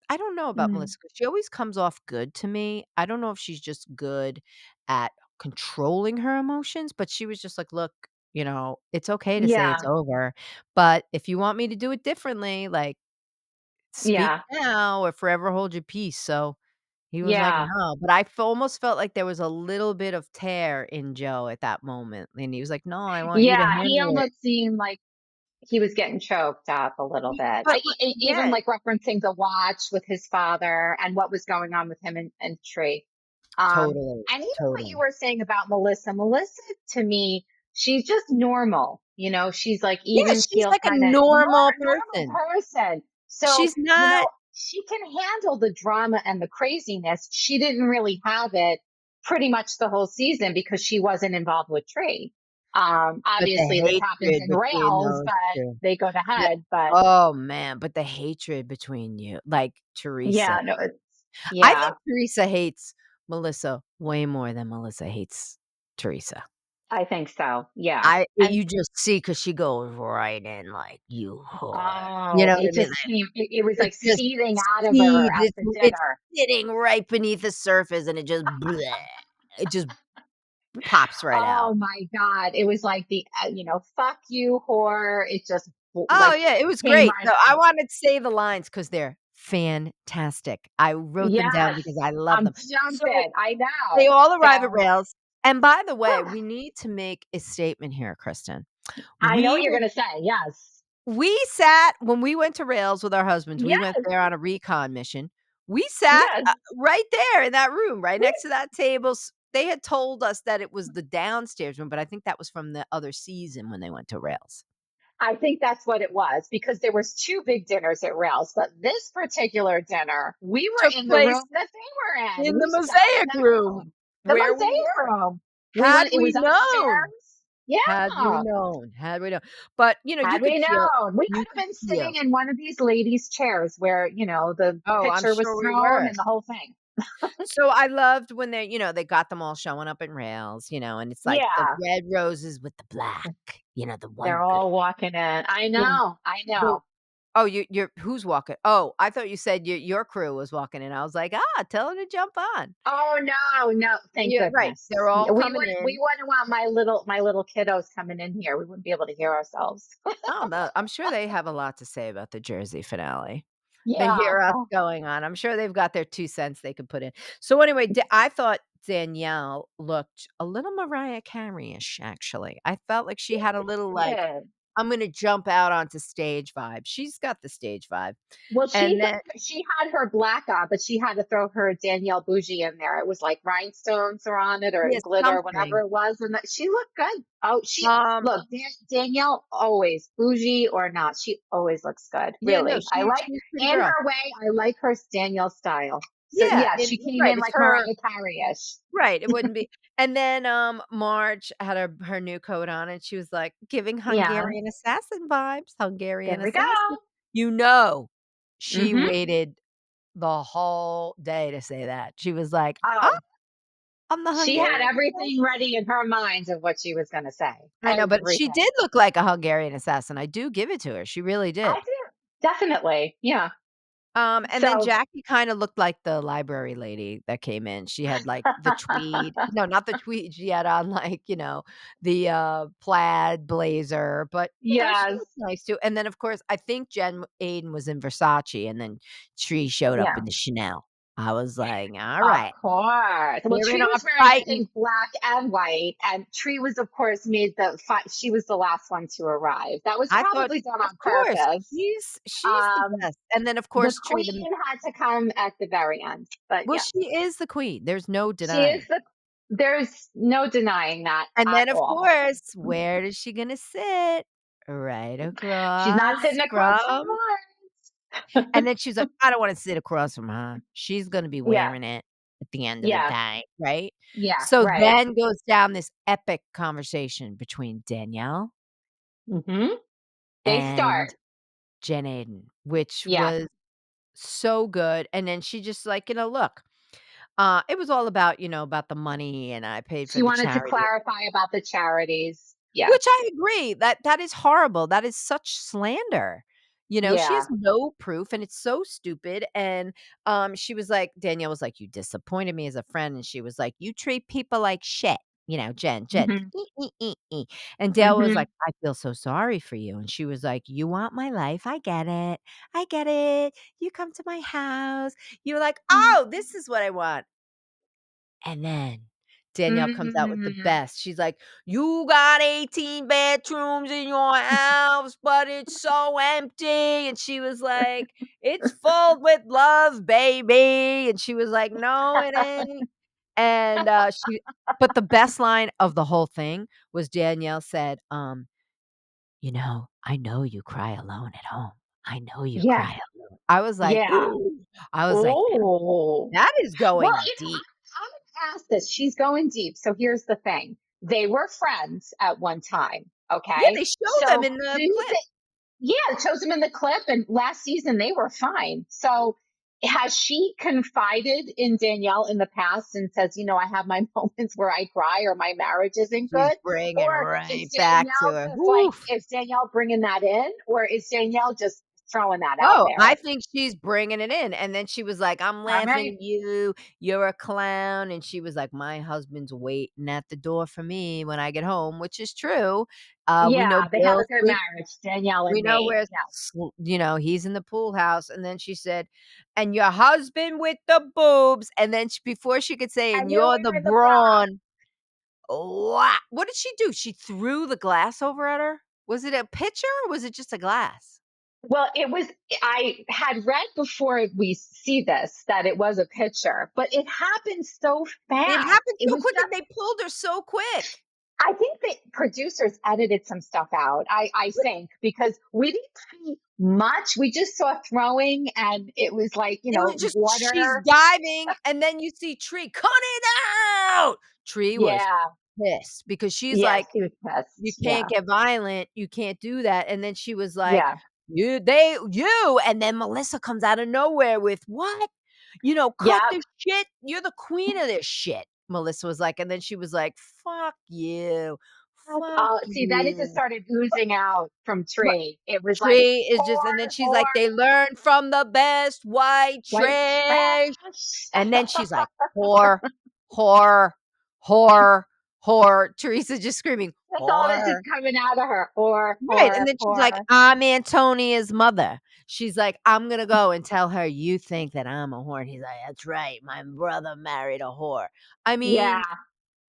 S1: I don't know about
S2: mm.
S1: Melissa 'cause she always comes off good to me. I don't know if she's just good at controlling her emotions, but she was just like, "Look, it's okay to say it's
S2: Yeah.
S1: over, but if you want me to do it differently, like, speak
S2: Yeah.
S1: now or forever hold your peace." So he was like,
S2: Yeah.
S1: "No," but almost felt like there was a little bit of tear in Joe at that moment, and he was like, "No, I want you to
S2: Yeah. He
S1: handle it."
S2: almost seemed like he was getting choked up a little
S1: Ye
S2: bit.
S1: but li
S2: Even
S1: yeah,
S2: like referencing the watch with his father and what was going on with him and Tree.
S1: totally,
S2: And even what you
S1: totally.
S2: were saying about Melissa, Melissa to me, she's just normal. She's like
S1: Yeah,
S2: even
S1: she's
S2: keel
S1: like a
S2: kind of
S1: normal
S2: normal
S1: person.
S2: person. So,
S1: She's not
S2: she can handle the drama and the craziness. She didn't really have it pretty much the whole season because she wasn't involved with Tree.
S1: but the
S2: Obviously this happens
S1: hatred
S2: in
S1: between
S2: rails,
S1: those
S2: but
S1: 2.
S2: they go to
S1: Yeah.
S2: head. But
S1: Oh, man, but the hatred between you like, Teresa.
S2: yeah, no, it's
S1: I
S2: yeah,
S1: think Teresa hates Melissa way more than Melissa hates Teresa.
S2: I think so. Yeah. And
S1: You just see because she goes right in like, "You whore." You
S2: oh,
S1: know what I
S2: it
S1: mean?
S2: just came, it was
S1: It
S2: like
S1: just
S2: seething out of her
S1: seethes,
S2: at the
S1: it's
S2: dinner.
S1: sitting right beneath the surface, and it just bleh, it just pops right
S2: Oh
S1: out.
S2: my God. It was like fuck you, whore. It just
S1: Oh,
S2: like
S1: yeah, it was
S2: came
S1: great.
S2: right
S1: So, I
S2: out.
S1: wanted to say the lines because 'cause they're fantastic. I wrote them down
S2: Yes.
S1: because I love
S2: I'm
S1: them. So,
S2: jumping. I
S1: they
S2: know.
S1: all arrive at
S2: So
S1: Rails, and by the way, we need to make a statement here, Kristen.
S2: I know
S1: We
S2: what you're going to say. Yes.
S1: We sat when we went to Rails with our husbands, we went
S2: Yes.
S1: there on a recon mission. We sat,
S2: Yes.
S1: right there in that room, right next to that table. They had told us that it was the downstairs room, but I think that was from the other season when they went to Rails.
S2: I think that's what it was because there was two big dinners at Ralph's, but this particular dinner, we were
S1: Took
S2: in the
S1: place
S2: room that they were in.
S1: in the
S2: We sat in
S1: mosaic
S2: that
S1: room
S2: room, the
S1: where we
S2: mosaic
S1: were.
S2: room. We
S1: Had
S2: went. It
S1: we
S2: was
S1: known,
S2: upstairs.
S1: had we
S2: Yeah.
S1: known, had we known. But,
S2: Had we known, we
S1: you
S2: could have
S1: could
S2: been
S1: feel.
S2: sitting in one of these ladies' chairs where the
S1: Oh, I'm
S2: picture was
S1: sure we
S2: thrown
S1: were.
S2: and the whole thing.
S1: So I loved when they got them all showing up in Rails, and it's like the
S2: Yeah,
S1: red roses with the black, the
S2: they're
S1: one good
S2: all walking in. I
S1: the
S2: know. I
S1: the
S2: know.
S1: oh, you're who's walking? Oh, I thought you said your crew was walking in. I was like, tell her to jump on."
S2: Oh no, no! Thank
S1: Yeah, right.
S2: goodness.
S1: They're all
S2: Yeah,
S1: coming in.
S2: we wouldn't want my little kiddos coming in here. We wouldn't be able to hear ourselves.
S1: Oh, no, I'm sure they have a lot to say about the Jersey finale. They
S2: Yeah.
S1: hear us
S2: Oh,
S1: going on. I'm sure they've got their 2 cents they could put in. So anyway, I thought Danielle looked a little Mariah Carey-ish, actually. I felt like she had a little, like,
S2: good.
S1: "I'm gonna jump out onto stage" vibe. She's got the stage vibe.
S2: Well,
S1: And then
S2: she had her black on, but she had to throw her Danielle bougie in there. It was like rhinestones are on it or
S1: yeah,
S2: glitter, whatever
S1: something.
S2: it was, and she looked good. Oh, she
S1: Um,
S2: look Danielle always bougie or not, she always looks good.
S1: yeah, no,
S2: Really, I like
S1: she's a pretty
S2: in
S1: girl.
S2: her way. I like her Danielle style. So
S1: Yeah,
S2: yeah,
S1: and
S2: she came
S1: right,
S2: in
S1: it's
S2: like
S1: her.
S2: Mariah Carey-ish.
S1: Right, it wouldn't be and then, Marge had her new coat on, and she was, like, giving
S2: Yeah,
S1: Hungarian assassin vibes,
S2: there
S1: Hungarian
S2: we go.
S1: assassin. You know, she
S2: Hmm.
S1: waited the whole day to say that. She was like, "Oh,
S2: Oh,
S1: I'm the
S2: she had
S1: Hungarian
S2: everything
S1: assassin."
S2: ready in her mind of what she was going to say.
S1: I know, but she
S2: Everything.
S1: did look like a Hungarian assassin, I do give it to her, she really
S2: I
S1: did.
S2: do definitely. Yeah.
S1: And then
S2: So
S1: Jackie kinda looked like the library lady that came in. She had, like, the tweed no, not the tweed, she had on, like, the, plaid blazer, but, she
S2: yes,
S1: looked nice too, and then, of course, I think Jen Aiden was in Versace, and then Tree showed up in
S2: yeah.
S1: the Chanel. I was like, "All
S2: Of
S1: right,
S2: course. Well,
S1: we're in
S2: Tree
S1: our
S2: was wearing, I
S1: fighting."
S2: think, black and white, and Tree was, of course, made the she was the last one to arrive. That was
S1: I thought,
S2: probably done
S1: of
S2: on
S1: course,
S2: purpose.
S1: she's the
S2: Um,
S1: best, and then, of
S2: the
S1: course, Tree the
S2: queen had to come at the very end, but
S1: well,
S2: yeah,
S1: she is the queen, there's no
S2: she is
S1: denying.
S2: the. There's no denying that
S1: And
S2: at
S1: then, of
S2: all.
S1: course, where is she gonna sit? Right
S2: She's not
S1: across
S2: sitting across from
S1: from and
S2: Mars.
S1: then she's like, "I don't wanna sit across from her. She's gonna be
S2: Yeah,
S1: wearing it at the end of the
S2: yeah,
S1: day," right?
S2: yeah,
S1: So
S2: right.
S1: then goes down this epic conversation between Danielle
S2: Hmm. They start.
S1: and Jen Aden, which
S2: Yeah.
S1: was so good, and then she just like, "Look, it was all about, about the money, and I paid for
S2: She
S1: the
S2: wanted to
S1: charity."
S2: clarify about the charities. Yes.
S1: Which I agree, that is horrible, that is such slander. She has
S2: Yeah.
S1: no proof, and it's so stupid, and, she was like Danielle was like, "You disappointed me as a friend," and she was like, "You treat people like shit," Jen,
S2: Mhm.
S1: and Dale was
S2: Mhm.
S1: like, "I feel so sorry for you," and she was like, "You want my life, I get it, you come to my house, you're like,
S2: Mhm.
S1: oh, this is what I want." And then Danielle comes out with the
S2: Mm.
S1: best. She's like, "You got 18 bedrooms in your house, but it's so empty." And she was like, "It's full with love, baby." And she was like, "No, it ain't." And, but the best line of the whole thing was Danielle said, I know you cry alone at home. I know you
S2: Yes.
S1: cry alone." I was like,
S2: Yeah.
S1: "Ooh." I was like,
S2: Oh.
S1: "That is
S2: Well,
S1: going deep."
S2: I'm past this. She's going deep. So here's the thing. They were friends at one time.
S1: Yeah,
S2: Okay.
S1: they show them
S2: So
S1: in the
S2: do
S1: clip.
S2: they, yeah, it shows them in the clip, and last season they were fine. So has she confided in Danielle in the past and says, I have my moments where I cry or my marriage isn't
S1: She's
S2: good?
S1: bringing
S2: Or
S1: right
S2: is
S1: back to
S2: Danielle
S1: it.
S2: just like,
S1: Woof.
S2: is Danielle bringing that in, or is Danielle just throwing that out
S1: Oh, I
S2: there?
S1: think she's bringing it in, and then she was like, "I'm
S2: All
S1: laughing
S2: right.
S1: at you, you're a clown," and she was like, "My husband's waiting at the door for me when I get home," which is true. We know
S2: Yeah, they have a
S1: Bill
S2: good
S1: sleep
S2: marriage, Danielle
S1: we
S2: and
S1: know
S2: Nate.
S1: where
S2: Yeah.
S1: he's in the pool house, and then she said, "And your husband with the boobs," and then before she could say, "And
S2: And you're
S1: you're the
S2: wearing the bra.
S1: brawn." What did she do? She threw the glass over at her? Was it a pitcher or was it just a glass?
S2: Well, it was, I had read before we see this that it was a picture, but it happened so
S1: It
S2: fast.
S1: happened
S2: It
S1: so
S2: was
S1: quick and
S2: just,
S1: they pulled her so quick.
S2: I think the producers edited some stuff out. I
S1: But
S2: think because we didn't see much. We just saw throwing, and it was like,
S1: it was just she's
S2: water.
S1: diving and then you see Tree, "Cut it out!" Tree was
S2: Yeah.
S1: pissed because she's
S2: Yeah.
S1: like,
S2: She was
S1: "You
S2: pissed.
S1: can't
S2: Yeah.
S1: get violent, you can't do that," and then she was like,
S2: Yeah.
S1: you," and then Melissa comes out of nowhere with, "What? Cut
S2: Yep.
S1: the shit, you're the queen of this shit," Melissa was like, and then she was like, fuck
S2: See, then it just
S1: you."
S2: started oozing out from Tree. It was like,
S1: Tree is just and then
S2: whore,
S1: she's like,
S2: whore,
S1: "They learned from the best white
S2: white
S1: trash."
S2: trash.
S1: And then she's like, "Whore, whore, whore, whore." Teresa's just screaming,
S2: That's all that's just
S1: "Whore."
S2: coming out of her. Or,
S1: Right,
S2: or,
S1: and then she's like,
S2: or.
S1: "I'm Antonia's mother." She's like, "I'm gonna go and tell her you think that I'm a whore." And he's like, "That's right, my brother married a whore." I
S2: Yeah.
S1: mean,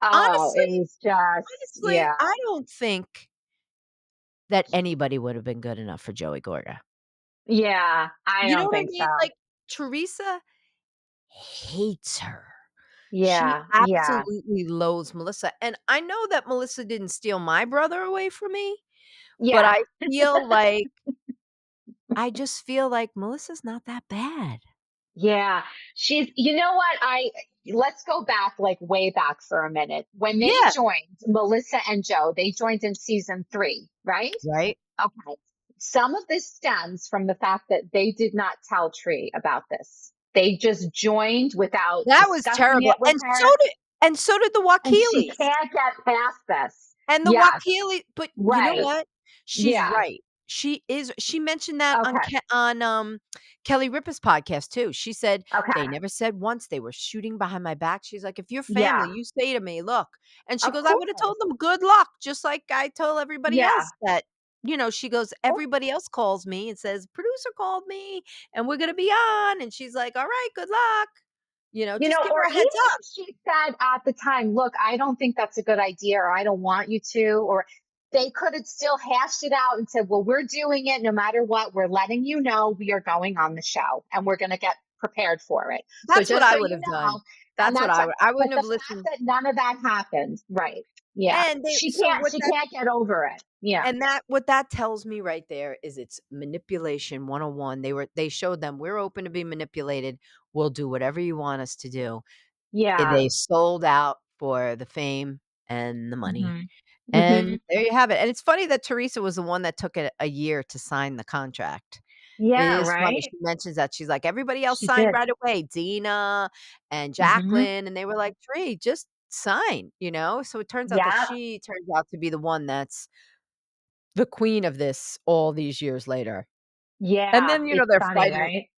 S2: Oh,
S1: honestly
S2: it was just, yeah.
S1: I don't think that anybody would have been good enough for Joey Gorga.
S2: Yeah. I
S1: You know
S2: don't
S1: what I
S2: think
S1: mean?
S2: so.
S1: Like, Teresa hates her. She
S2: Yeah. Yeah.
S1: absolutely loathes Melissa, and I know that Melissa didn't steal my brother away from me, but
S2: Yeah.
S1: I just feel like Melissa's not that bad.
S2: Yeah. You know what? Let's go back, like way back for a minute. When they
S1: Yeah,
S2: joined, Melissa and Joe, they joined in season 3, right?
S1: right?
S2: Okay. Some of this stems from the fact that they did not tell Tree about this. They just joined without
S1: That was
S2: discussing
S1: terrible,
S2: it with her,
S1: and so did the
S2: and she
S1: Wakilis.
S2: can't get past this.
S1: And the
S2: Yes,
S1: Wakili but you know
S2: right.
S1: what? She's
S2: Yeah.
S1: right. She mentioned that on
S2: Okay.
S1: Kelly Ripa's podcast too. She said, "They
S2: Okay.
S1: never said once they were shooting behind my back." She's like, "If you're family,
S2: Yeah.
S1: you say to me, 'Look,'" and she
S2: Of
S1: goes, "I would have told
S2: course.
S1: them good luck, just like I told everybody
S2: Yeah.
S1: else that," she goes,
S2: Oh,
S1: "Everybody else calls me and says, 'Producer called me and we're gonna be on,'" and she's like, "All right, good luck." Just give
S2: Or
S1: her a
S2: even
S1: heads up.
S2: if she said at the time, look, I don't think that's a good idea, or I don't want you to, or they could have still hashed it out and said, well, we're doing it no matter what. We're letting you know we are going on the show and we're going to get prepared for it. So
S1: That's what
S2: just so
S1: I would
S2: you
S1: have done.
S2: know, and
S1: That's what
S2: that's what,
S1: I
S2: but
S1: wouldn't
S2: the
S1: have
S2: fact
S1: listened.
S2: that none of that happened, right. Yeah.
S1: And they
S2: She
S1: so
S2: can't,
S1: what
S2: she
S1: that
S2: can't get over it. Yeah.
S1: and that what that tells me right there is it's manipulation 101. They showed them, "We're open to be manipulated. We'll do whatever you want us to do."
S2: Yeah.
S1: They sold out for the fame and the money,
S2: Hmm. Hmm.
S1: and there you have it. And it's funny that Teresa was the one that took it a year to sign the contract. It
S2: Yeah.
S1: is funny.
S2: Right.
S1: She mentions that. She's like, "Everybody else
S2: She
S1: signed
S2: did.
S1: right away, Dina and
S2: Hmm.
S1: Jacqueline," and they were like, "Tree, just sign." So it turns out that
S2: Yeah.
S1: she turns out to be the one that's the queen of this all these years later. And
S2: Yeah.
S1: then,
S2: It's funny, right?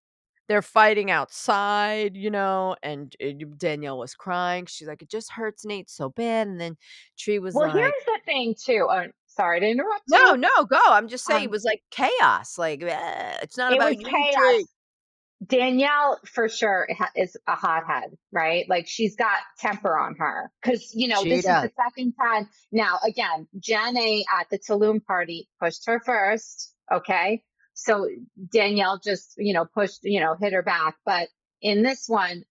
S1: they're fighting outside, and, Danielle was crying. She's like, "It just hurts Nate so bad," and then Tree was
S2: Well,
S1: like,
S2: here's the thing too. Sorry to interrupt
S1: "No,
S2: you.
S1: no, go." I'm just saying it
S2: Um,
S1: was like chaos, like, "It's not
S2: it was
S1: about you,
S2: chaos.
S1: Tree."
S2: Danielle for sure is a hothead, right? Like she's got temper on her because
S1: She
S2: this is
S1: does.
S2: the second time. Now again, Jen A at the Tulum party pushed her first. Okay, so Danielle just pushed hit her back, but in this one,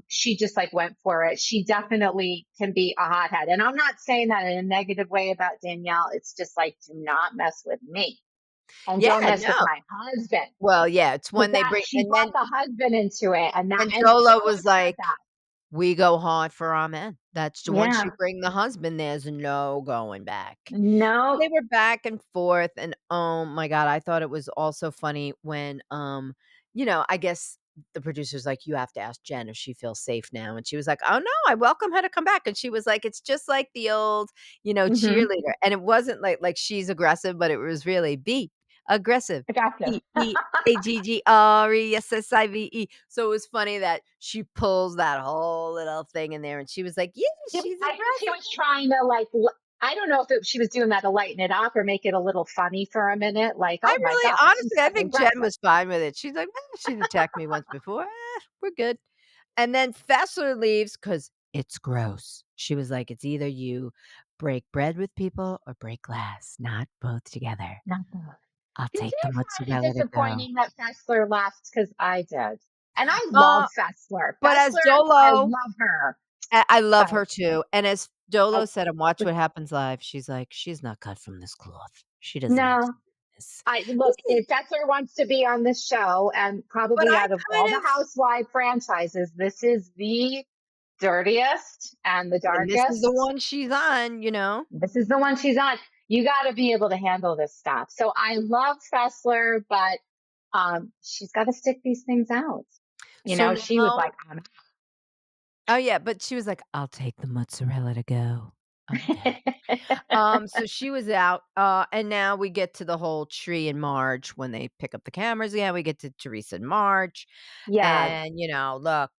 S2: she just like went for it. She definitely can be a hothead, and I'm not saying that in a negative way about Danielle. It's just like do not mess with me and don't
S1: Yeah,
S2: mess with
S1: no.
S2: my husband.
S1: Well, yeah, it's
S2: Because
S1: when they
S2: that
S1: bring
S2: she brought the husband into it,
S1: and
S2: and
S1: Dolo
S2: Dolo
S1: was
S2: said
S1: like,
S2: that.
S1: "We go hard for our men." That's once you
S2: Yeah.
S1: bring the husband, there's no going back.
S2: No.
S1: They were back and forth, and oh my god, I thought it was also funny when, I guess the producer's like, "You have to ask Jen if she feels safe now," and she was like, "Oh, no, I welcome her to come back," and she was like, "It's just like the old,
S2: Mhm.
S1: cheerleader," and it wasn't like she's aggressive, but it was really be aggressive.
S2: I got you.
S1: Aggressive. So it was funny that she pulls that whole little thing in there, and she was like, "Yeah, she's
S2: I think she
S1: aggressive."
S2: was trying to like. I don't know if she was doing that to lighten it up or make it a little funny for a minute. Like,
S1: I
S2: oh my
S1: really
S2: God, she's
S1: honestly, I
S2: so
S1: think Jen
S2: aggressive.
S1: was fine with it. She's like, she's attacked me once before. We're good." And then Fessler leaves because it's gross. She was like, "It's either you break bread with people or break glass, not both together.
S2: Not the.
S1: I'll
S2: Did
S1: take
S2: you
S1: the
S2: find it
S1: mozzarella to go."
S2: disappointing that Fessler left? Because I did, and I love
S1: Uh,
S2: Fessler.
S1: but as
S2: I
S1: Dolo
S2: love her,
S1: I love
S2: but
S1: her too, and as Dolo
S2: I,
S1: said on Watch What Happens Live, she's like, "She's not cut from this cloth. She doesn't
S2: no.
S1: understand this."
S2: I
S1: This
S2: look,
S1: is
S2: if Fessler wants to be on this show, and
S1: but
S2: probably
S1: I
S2: out of all
S1: kind
S2: the
S1: of
S2: Housewife franchises, this is the dirtiest and the
S1: and this is the
S2: darkest.
S1: one she's on.
S2: This is the one she's on. You got to be able to handle this stuff. So I love Fessler, but she's got to stick these things out.
S1: So
S2: She was
S1: now
S2: like, I'm
S1: oh, yeah, but she was like, "I'll take the mozzarella to go." Okay. So she was out, and now we get to the whole Tree and Marge when they pick up the cameras. Yeah, we get to Teresa and Marge,
S2: yeah.
S1: and look,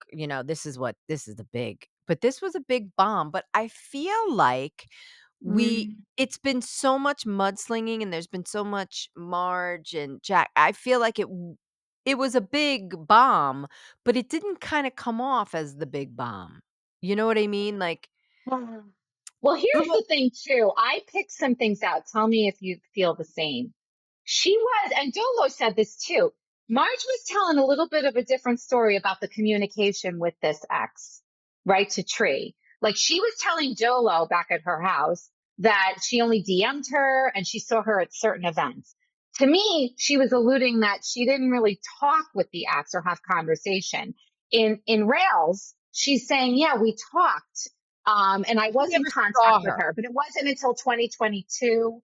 S1: this is the big, but this was a big bomb. But I feel like
S2: Mm.
S1: it's been so much mudslinging, and there's been so much Marge and Jack. I feel like it was a big bomb, but it didn't kind of come off as the big bomb. You know what I mean? Like,
S2: Well, here's
S1: who
S2: the thing, too. I picked some things out. Tell me if you feel the same. She was, and Dolo said this too. Marge was telling a little bit of a different story about the communication with this ex, right? To Tree. Like she was telling Dolo back at her house that she only DM'd her and she saw her at certain events. To me, she was alluding that she didn't really talk with the ex or have conversation. In Rails, she's saying, yeah, we talked. And I
S1: we
S2: was in
S1: never
S2: contact
S1: saw
S2: with
S1: her.
S2: her, but it wasn't until 2022.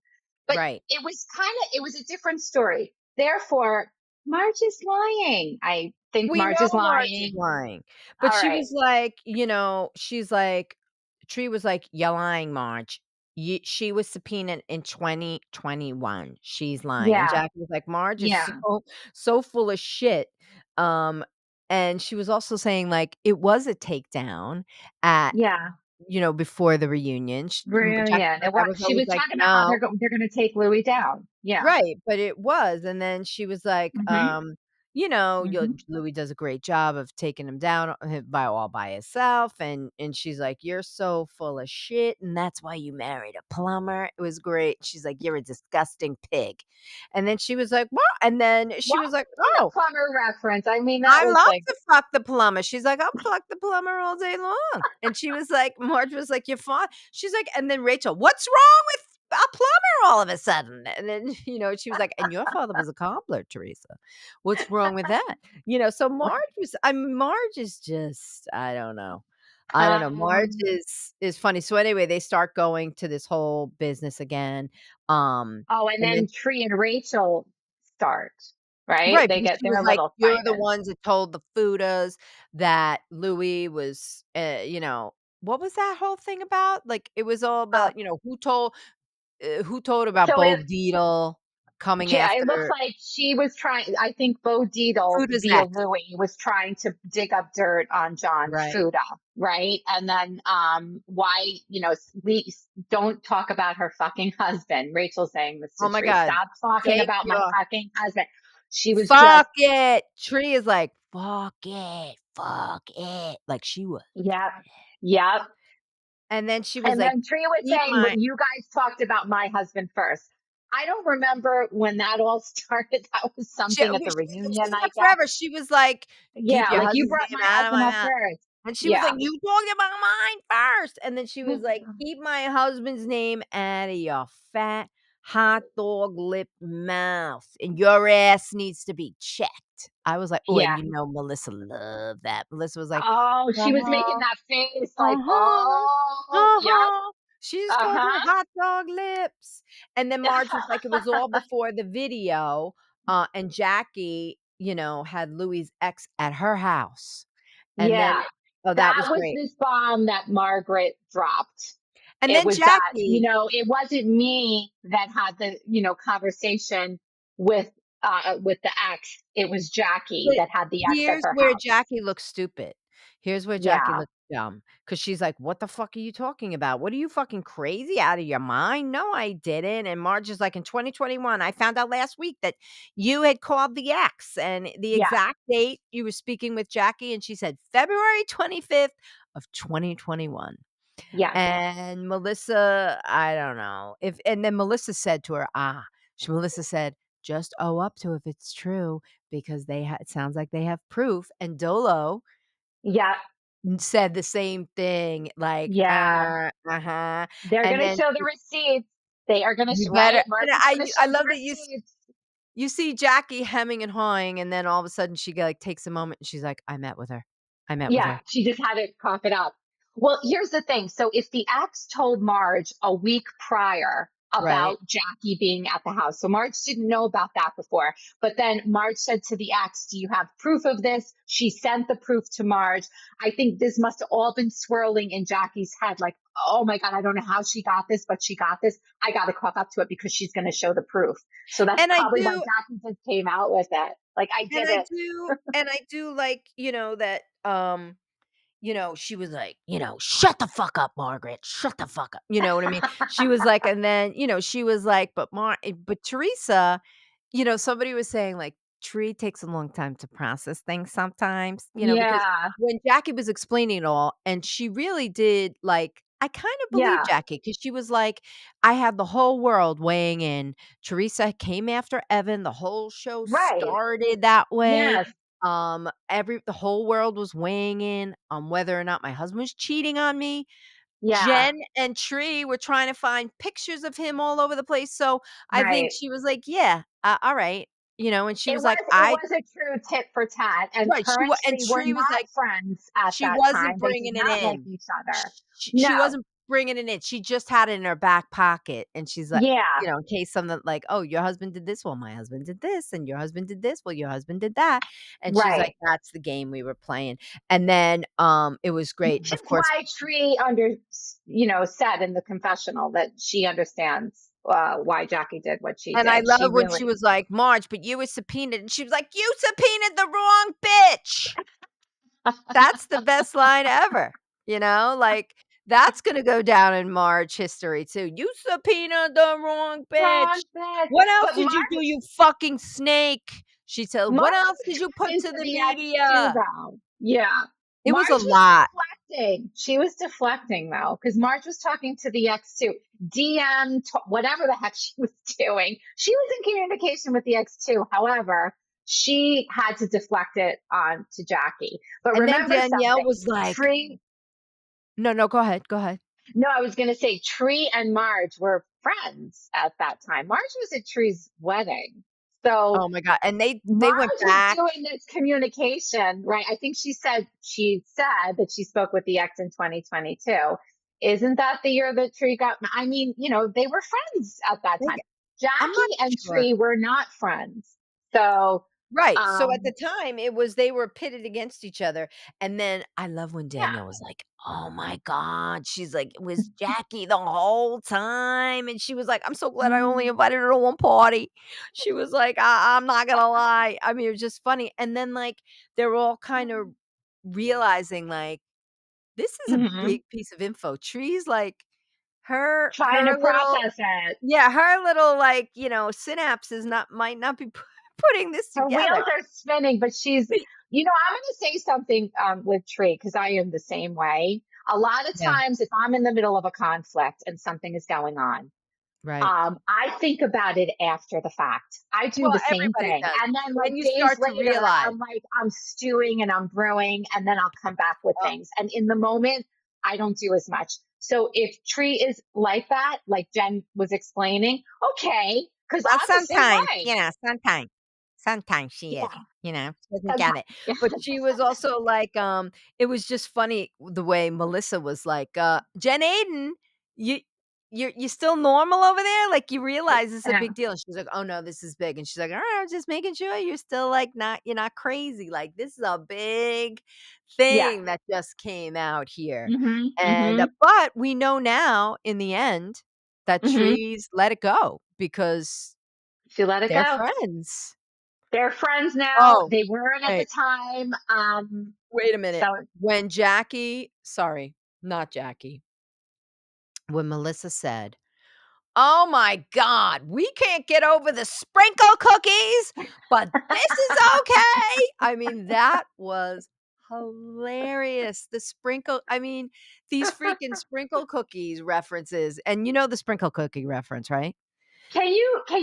S2: But
S1: Right.
S2: it was a different story. Therefore, Marge is lying. I think
S1: We
S2: Marge
S1: know
S2: is
S1: Marge is
S2: lying.
S1: lying, but
S2: All
S1: she
S2: right.
S1: was like, she's like Tree was like, "You're lying, Marge. She was subpoenaed in 2021. She's lying." And
S2: Yeah.
S1: Jackie was like, "Marge is
S2: Yeah.
S1: so full of shit." Um, and she was also saying, like, it was a takedown at
S2: Yeah.
S1: before the reunion. Jackie
S2: Yeah.
S1: was like, I was
S2: She
S1: always
S2: was
S1: like,
S2: talking about how
S1: "No."
S2: they're going to take Louis down. Yeah.
S1: Right, but it was, and then she was like,
S2: Hmm.
S1: you'll
S2: Mhm.
S1: Louis does a great job of taking him down, by all by himself, and she's like, "You're so full of shit, and that's why you married a plumber." It was great. She's like, "You're a disgusting pig." And then she was like, "What?" And then she
S2: Why
S1: was like,
S2: the
S1: "Oh,
S2: plumber reference? I mean, that
S1: I
S2: was
S1: love
S2: like,
S1: to fuck the plumber." She's like, "I'll fuck the plumber all day long." And she was like Marge was like, "Your father." She's like and then Rachel, "What's wrong with a plumber all of a sudden?" And then, she was like, "And your father was a cobbler, Teresa. What's wrong with that?" So Marge is just I don't know. I don't know. Marge
S2: um,
S1: is funny. So anyway, they start going to this whole business again.
S2: oh, and
S1: And then
S2: then Tree and Rachel start, right?
S1: Right,
S2: They
S1: because
S2: get
S1: she
S2: their
S1: was like,
S2: little
S1: "You're
S2: fight
S1: the
S2: in.
S1: ones that told the Fudas that Louis was, what was that whole thing about? Like, it was all
S2: Uh,
S1: about, who told about
S2: so
S1: Bo
S2: it
S1: Dietl coming
S2: Yeah, it looks
S1: after
S2: like she was trying. I think Bo Dietl
S1: Fuda's
S2: via
S1: ex.
S2: Louis was trying to dig up dirt on John
S1: Right.
S2: Fuda, right? And then why we don't talk about her fucking husband. Rachel saying this to
S1: Oh my
S2: Tree,
S1: god.
S2: stop talking
S1: Take
S2: about my
S1: your
S2: fucking husband. She was just
S1: fuck it. Tree is like, fuck it," like she was.
S2: yep, yep.
S1: And then she was
S2: And
S1: like,
S2: then Tree was
S1: "Keep
S2: saying,
S1: my."
S2: but you guys talked about my husband first. I don't remember when that all started. That was something at the
S1: She's been
S2: reunion,
S1: saying
S2: I
S1: that
S2: guess.
S1: forever. She was like, "Keep
S2: Yeah,
S1: your
S2: like you
S1: husband's
S2: brought
S1: name
S2: my
S1: out of
S2: husband
S1: my
S2: up
S1: mouth."
S2: first.
S1: And she was like,
S2: Yeah.
S1: "You talked about mine first." And then she was like, "Keep my husband's name out of your fat hot dog lip mouth, and your ass needs to be checked." I was like, "Oh," and
S2: Yeah.
S1: Melissa loved that. Melissa was like,
S2: Oh, she was making
S1: "Uh-huh,
S2: that face like,
S1: uh-huh,
S2: oh, yep,
S1: uh-huh." She just called her
S2: uh-huh.
S1: hot dog lips. And then Marge was like, it was all before the video, and Jackie, had Louis' ex at her house. And then
S2: Yeah.
S1: oh, that
S2: That
S1: was
S2: was
S1: great.
S2: this bomb that Margaret dropped.
S1: And
S2: It
S1: then
S2: was that,
S1: Jackie
S2: it wasn't me that had the, conversation with the ex. It was Jackie
S1: but
S2: that had the ex at
S1: here's
S2: her
S1: where
S2: house.
S1: Jackie looks stupid. Here's where Jackie
S2: Yeah.
S1: looks dumb, because she's like, "What the fuck are you talking about? What are you fucking crazy out of your mind? No, I didn't." And Marge is like, "In 2021, I found out last week that you had called the ex and the
S2: Yeah.
S1: exact date you were speaking with Jackie," and she said, "February 25th of 2021."
S2: Yes.
S1: And Melissa, I don't know if and then Melissa said to her, Melissa said, "Just owe up to if it's true because it sounds like they have proof." And Dolo
S2: Yeah.
S1: said the same thing, like,
S2: Yeah.
S1: uh-huh.
S2: They're
S1: And
S2: gonna
S1: then
S2: show the receipts. They are gonna
S1: you better
S2: right?
S1: and
S2: Mark is gonna
S1: I
S2: show the
S1: love that
S2: receipts.
S1: you see Jackie hemming and hawing, and then all of a sudden she, like, takes a moment and she's like, "I met with her. I met with
S2: Yeah,
S1: her."
S2: she just had to cough it up. Well, here's the thing. So if the ex told Marge a week prior
S1: Right?
S2: about Jackie being at the house, so Marge didn't know about that before, but then Marge said to the ex, do you have proof of this? She sent the proof to Marge. I think this must have all been swirling in Jackie's head like, oh my God, I don't know how she got this, but she got this. I got to cough up to it because she's going to show the proof. So that's
S1: And I
S2: probably why
S1: do
S2: Jackie just came out with it. Like, I
S1: and
S2: did
S1: I
S2: it.
S1: do and I do like, that, she was like, "Shut the fuck up, Margaret. Shut the fuck up." You know what I mean? She was like and then, she was like, but Teresa," somebody was saying, like, Tree takes a long time to process things sometimes, because
S2: Yeah.
S1: when Jackie was explaining it all, and she really did, like I kind of believe
S2: Yeah.
S1: Jackie because she was like, "I had the whole world weighing in. Teresa came after Evan. The whole show
S2: Right.
S1: started that way.
S2: Yes.
S1: The whole world was weighing in on whether or not my husband was cheating on me.
S2: Yeah.
S1: Jen and Tree were trying to find pictures of him all over the place, so I think
S2: Right.
S1: she was like, "Yeah, alright," and she
S2: It
S1: was
S2: was
S1: like,
S2: it
S1: "I."
S2: was a true tit for tat, and
S1: Right, and
S2: currently we're
S1: Tree was
S2: not
S1: like,
S2: friends at
S1: she
S2: that
S1: wasn't
S2: time. They did
S1: bringing it
S2: not like
S1: in.
S2: each other.
S1: She
S2: No.
S1: wasn't bringing it in, she just had it in her back pocket, and she's like,
S2: Yeah.
S1: in case something like, "Oh, your husband did this, well, my husband did this, and your husband did this, well, your husband did that," and she's like,
S2: Right.
S1: "That's the game we were playing," and then, it was great,
S2: Which
S1: of
S2: is
S1: course,
S2: why Tree said in the confessional that she understands why Jackie did what she
S1: and I
S2: did. She
S1: love when she
S2: really
S1: was like, "Marge, but you were subpoenaed," and she was like, "You subpoenaed the wrong bitch." That's the best line ever, like, that's gonna go down in Marge history too. "You subpoenaed the wrong
S2: wrong
S1: bitch.
S2: bed.
S1: What else
S2: But
S1: did you do,
S2: Marge
S1: you fucking snake?" She said, "What
S2: Marge
S1: else did
S2: was
S1: you put
S2: talking
S1: to
S2: to
S1: the
S2: the ex too,
S1: media?"
S2: though. Yeah.
S1: It was
S2: Marge
S1: a
S2: was
S1: lot.
S2: deflecting. She was deflecting though, because Marge was talking to the ex too. Whatever the heck she was doing. She was in communication with the ex too. However, she had to deflect it on to Jackie. But
S1: And then
S2: remember
S1: Danielle
S2: something.
S1: was like,
S2: Tree
S1: "No, no, go ahead, go ahead."
S2: no, I was going to say Tree and Marge were friends at that time. Marge was at Tree's wedding. So
S1: Oh my god, and they went
S2: Marge was
S1: back.
S2: doing this communication, right? I think she said that she spoke with the ex in 2022. Isn't that the year that Tree got? I mean, they were friends at that
S1: Like,
S2: time.
S1: I'm not
S2: Jackie and
S1: sure.
S2: Tree were not friends. So,
S1: Right, so at the
S2: um,
S1: time, it was they were pitted against each other, and then I love when
S2: yeah.
S1: Danielle was like, "Oh my god," she's like, "It was Jackie the whole time," and she was like, "I'm so glad I only
S2: Mm,
S1: invited her to one party." She was like, I'm not gonna lie." I mean, it was just funny, and then, like, they're all kind of realizing, like, this is a
S2: mhm.
S1: big piece of info. Tree's like, her
S2: Trying to
S1: her little
S2: process it.
S1: yeah, her little, like, synapses might not be putting this
S2: Her
S1: together.
S2: wheels are spinning, but I'm going to say something with Tree because I am the same way. A lot of
S1: Yeah,
S2: times, if I'm in the middle of a conflict and something is going on,
S1: right.
S2: I think about it after the fact. I do
S1: Well,
S2: the same
S1: everybody
S2: thing.
S1: does.
S2: And then,
S1: When
S2: like,
S1: you
S2: days
S1: start to
S2: later,
S1: realize,
S2: I'm stewing and I'm brewing, and then I'll come back with
S1: "Oh,
S2: things. And in the moment, I don't do as much. So if Tree is like that, like Jen was explaining, okay, because
S1: well,
S2: I'm the same
S1: sometimes,
S2: way.
S1: sometimes she is,
S2: Yeah.
S1: she doesn't get
S2: Sometimes.
S1: it." But she was also like, it was just funny the way Melissa was like, "Jen Aiden, you you still normal over there? Like, you realize this is a
S2: Yeah.
S1: big deal?" And she's like, "Oh, no, this is big." And she's like, "Alright, I'm just making sure you're still, like, you're not crazy, like, this is a big
S2: Yeah.
S1: thing that just came out here."
S2: Mhm.
S1: And,
S2: Mhm.
S1: but we know now in the end that
S2: Mhm.
S1: Trees let it go because
S2: She let it
S1: they're
S2: go.
S1: friends.
S2: They're friends now.
S1: Oh,
S2: They weren't at the
S1: wait,
S2: time.
S1: wait a minute.
S2: So
S1: When Jackie sorry, not Jackie, when Melissa said, "Oh my god, we can't get over the sprinkle cookies, but this is okay." I mean, that was hilarious. These freaking sprinkle cookies references, and you know the sprinkle cookie reference, right?
S2: can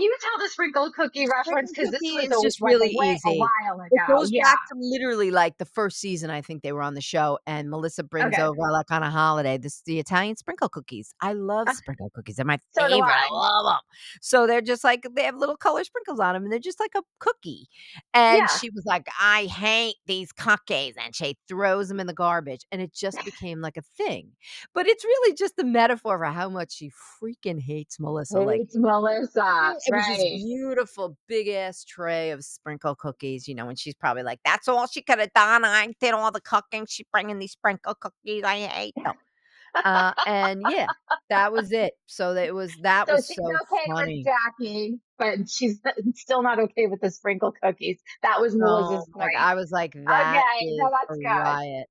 S2: you tell the sprinkle cookie reference?
S1: Sprinkle
S2: Because this
S1: cookie
S2: was
S1: is just
S2: like
S1: really
S2: a
S1: easy.
S2: while
S1: It
S2: ago.
S1: goes
S2: Yeah.
S1: back to literally, like, the 1st season, I think they were on the show, and Melissa brings
S2: Okay.
S1: over, like, on a holiday, the Italian sprinkle cookies. I love
S2: Uh,
S1: sprinkle cookies, they're my
S2: so do
S1: favorite, I
S2: I.
S1: love them. So they're just like they have little color sprinkles on them, and they're just like a cookie, and
S2: Yeah.
S1: she was like, "I hate these cookies," and she throws them in the garbage, and it just became like a thing. But it's really just a metaphor for how much she freaking hates Melissa, like,
S2: Hates Melissa.
S1: it was this
S2: Right.
S1: beautiful big ass tray of sprinkle cookies, and she's probably like, "That's all she coulda done. I did all the cooking. She bringing these sprinkle cookies. I hate them." And yeah, that was it. So that
S2: So
S1: was
S2: she's
S1: so
S2: okay with
S1: funny.
S2: Jackie, but she's still not okay with the sprinkle cookies. That was
S1: Oh
S2: Melissa's
S1: my god,
S2: point.
S1: I was like, "That
S2: Okay. No,
S1: is a
S2: that's good.
S1: riot."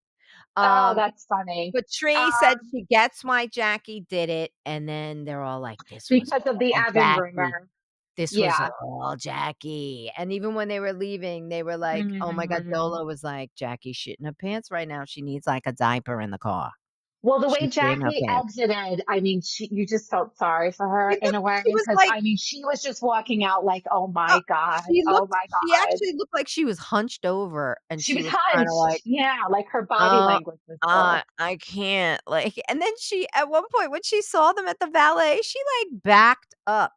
S2: Oh,
S1: Um,
S2: that's funny.
S1: but Tree said
S2: Um,
S1: she gets why Jackie did it, and then they're all like, "This was
S2: because of the
S1: all
S2: Evan
S1: Jackie."
S2: rumor.
S1: This was
S2: Yeah.
S1: all Jackie, and even when they were leaving, they were like, "Oh my god,"
S2: Mhm.
S1: Dolo was like, "Jackie's shitting her pants right now, she needs, like, a diaper in the car.
S2: Well, the way
S1: She's shitting her
S2: Jackie
S1: pants."
S2: exited, I mean, you just felt sorry for her in a way
S1: She was
S2: because
S1: like
S2: I mean, she was just walking out like, "Oh
S1: uh,
S2: my god, oh my
S1: she
S2: god."
S1: actually looked like she was hunched over, and
S2: She
S1: she
S2: was
S1: was kinda
S2: hunched.
S1: like,
S2: Yeah, like her body
S1: "Uh,
S2: language was off.
S1: I can't," like, and then she at one point, when she saw them at the valet, she, like, backed up.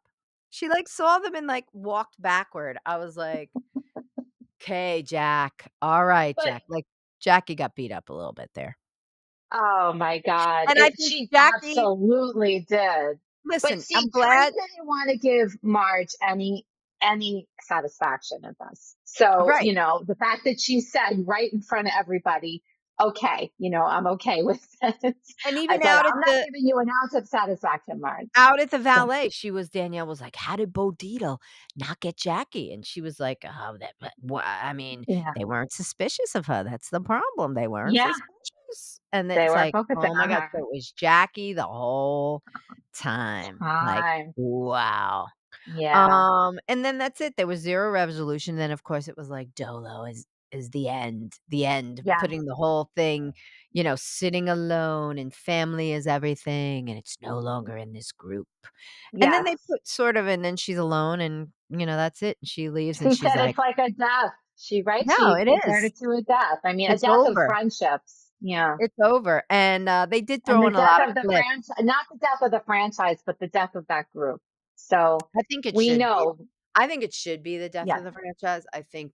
S1: She, like, saw them and, like, walked backward. I was like, "'Kay, Jack. Alright,
S2: But
S1: Jack." Like, Jackie got beat up a little bit there.
S2: oh my god,
S1: And I think
S2: she
S1: Jackie
S2: absolutely did. But
S1: listen,
S2: see,
S1: I'm
S2: Trey
S1: glad
S2: didn't want to give Marge any satisfaction in this. So,
S1: right,
S2: the fact that she said right in front of everybody, okay, I'm okay with this.
S1: and
S2: I
S1: even
S2: said, I'm not giving you an ounce of satisfaction, Marge.
S1: out at the
S2: So,
S1: valet, Danielle was like, "How did Bo Dietl not get Jackie?" And she was like, "Oh, that but wha I mean,
S2: yeah.
S1: they weren't suspicious of her, that's the problem, they weren't
S2: Yeah,
S1: suspicious." And
S2: they
S1: it's
S2: were
S1: like,
S2: focusing
S1: oh my
S2: on
S1: god, so
S2: her.
S1: it was Jackie the whole time, like,
S2: Time.
S1: wow.
S2: Yeah.
S1: And then that's it. There was 0 resolution. Then, of course, it was like Dolo is the end,
S2: Yeah.
S1: putting the whole thing, sitting alone and family is everything, and it's no longer in this group. And then they
S2: Yes.
S1: put sort of and then she's alone and, that's it. She leaves and
S2: She
S1: she's
S2: said
S1: like,
S2: it's like a death.
S1: "No,
S2: She
S1: it
S2: compared
S1: is.
S2: it to a death. I mean, a
S1: It's
S2: death of
S1: over.
S2: friendships. Yeah.
S1: It's over." And, they did
S2: And
S1: throw
S2: the
S1: in a
S2: death
S1: lot of
S2: of the
S1: clips.
S2: franchise, not the death of the franchise, but the death of that group. So
S1: I think it
S2: we
S1: should be.
S2: know.
S1: I think it should be the death
S2: Yes.
S1: of the franchise. I think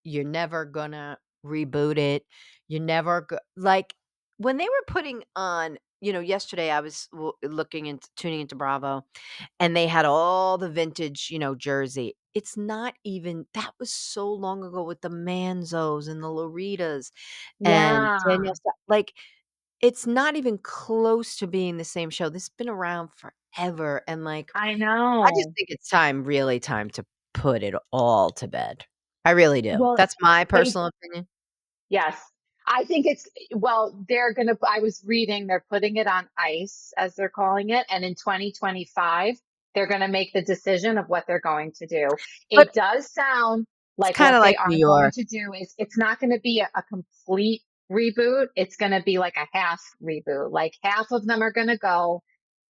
S1: you're never gonna reboot it. You're never go like, when they were putting on yesterday I was looking into tuning into Bravo, and they had all the vintage, jersey. It's not even that was so long ago with the Manzos and the Loritas and
S2: Yeah,
S1: Danielle like, it's not even close to being the same show. This has been around forever, and, like,
S2: I
S1: I just
S2: know.
S1: think it's really time to put it all to bed. I really do.
S2: Well,
S1: That's my
S2: they
S1: personal opinion.
S2: yes. I think it's well, they're gonna I was reading they're putting it on ice, as they're calling it, and in 2025, they're gonna make the decision of what they're going to do.
S1: But
S2: It does sound
S1: it's
S2: like
S1: kinda
S2: what they
S1: like New
S2: are going
S1: York.
S2: to do is it's not gonna be a complete reboot. It's gonna be like a half reboot. Like half of them are gonna go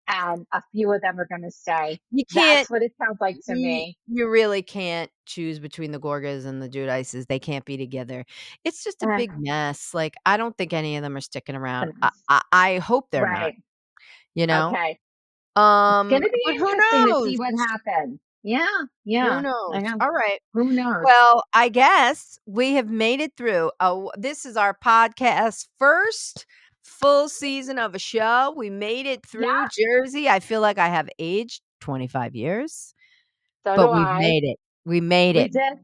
S2: and a few of them are gonna stay.
S1: You can't
S2: That's what it sounds like to
S1: you
S2: me.
S1: you really can't choose between the Gorgas and the Giudices, they can't be together. It's just a
S2: Eh,
S1: big mess, like, I don't think any of them are sticking
S2: it's a
S1: around. I
S2: mess.
S1: I I hope they're not,
S2: Right.
S1: you know?
S2: Okay. It's gonna be
S1: But who
S2: interesting to
S1: knows?
S2: see what happens. Yeah,
S1: Who
S2: yeah, I
S1: knows?
S2: know.
S1: Alright.
S2: Who knows?
S1: Well, I guess we have made it through. This is our podcast first full season of a show. We made it through
S2: Yeah,
S1: Jersey. I feel like I have aged 25 years,
S2: so do
S1: but we've
S2: I.
S1: made it. We made
S2: We
S1: it.
S2: did.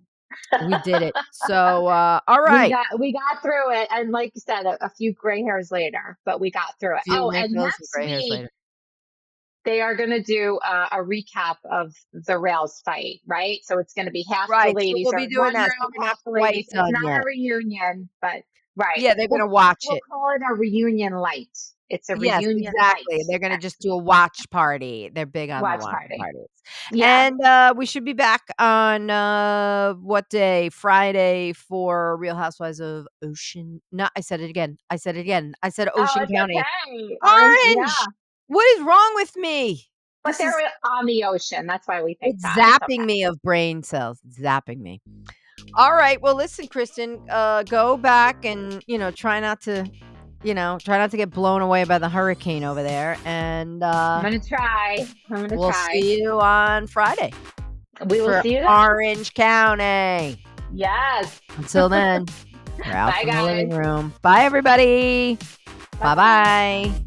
S1: We did it. So, all
S2: We
S1: right.
S2: got through it, and like you said, a few gray hairs later, but we got through it.
S1: Few
S2: Oh, and
S1: wrinkles and
S2: next
S1: gray hairs
S2: week
S1: later.
S2: they are going to do a recap of the rails fight, right? So it's going to be half the
S1: Right. So
S2: ladies
S1: we'll
S2: are
S1: be
S2: in
S1: doing
S2: one
S1: that. So
S2: room,
S1: we're not
S2: half the
S1: quite
S2: ladies. It's
S1: done
S2: not
S1: yet.
S2: a reunion, but right.
S1: Yeah, they're gonna watch
S2: We'll
S1: it.
S2: call it a reunion light. It's a
S1: Yes,
S2: reunion light
S1: exactly. They're gonna
S2: next
S1: just do a watch party. They're big on the
S2: watch
S1: watch
S2: party.
S1: parties.
S2: Yeah.
S1: And, we should be back on, what day? Friday for Real Housewives of Ocean no, I said it again. I said it again. I said
S2: Oh,
S1: Ocean
S2: it's
S1: County.
S2: okay. Orange, yeah.
S1: Orange! What is wrong with me?
S2: But
S1: This is
S2: they're on the ocean. That's why we think
S1: it's
S2: that. It's
S1: zapping
S2: okay.
S1: me of brain cells. It's zapping me. Alright, well, listen, Kristen, go back and, try not to get blown away by the hurricane over there, and,
S2: I'm gonna try. I'm gonna
S1: we'll
S2: try.
S1: see you on Friday
S2: We will
S1: for
S2: see you then.
S1: Orange County.
S2: Yes.
S1: Until then, we're out
S2: Bye
S1: from the living
S2: guys.
S1: room. Bye, everybody.
S2: Bye bye.
S1: Bye-bye.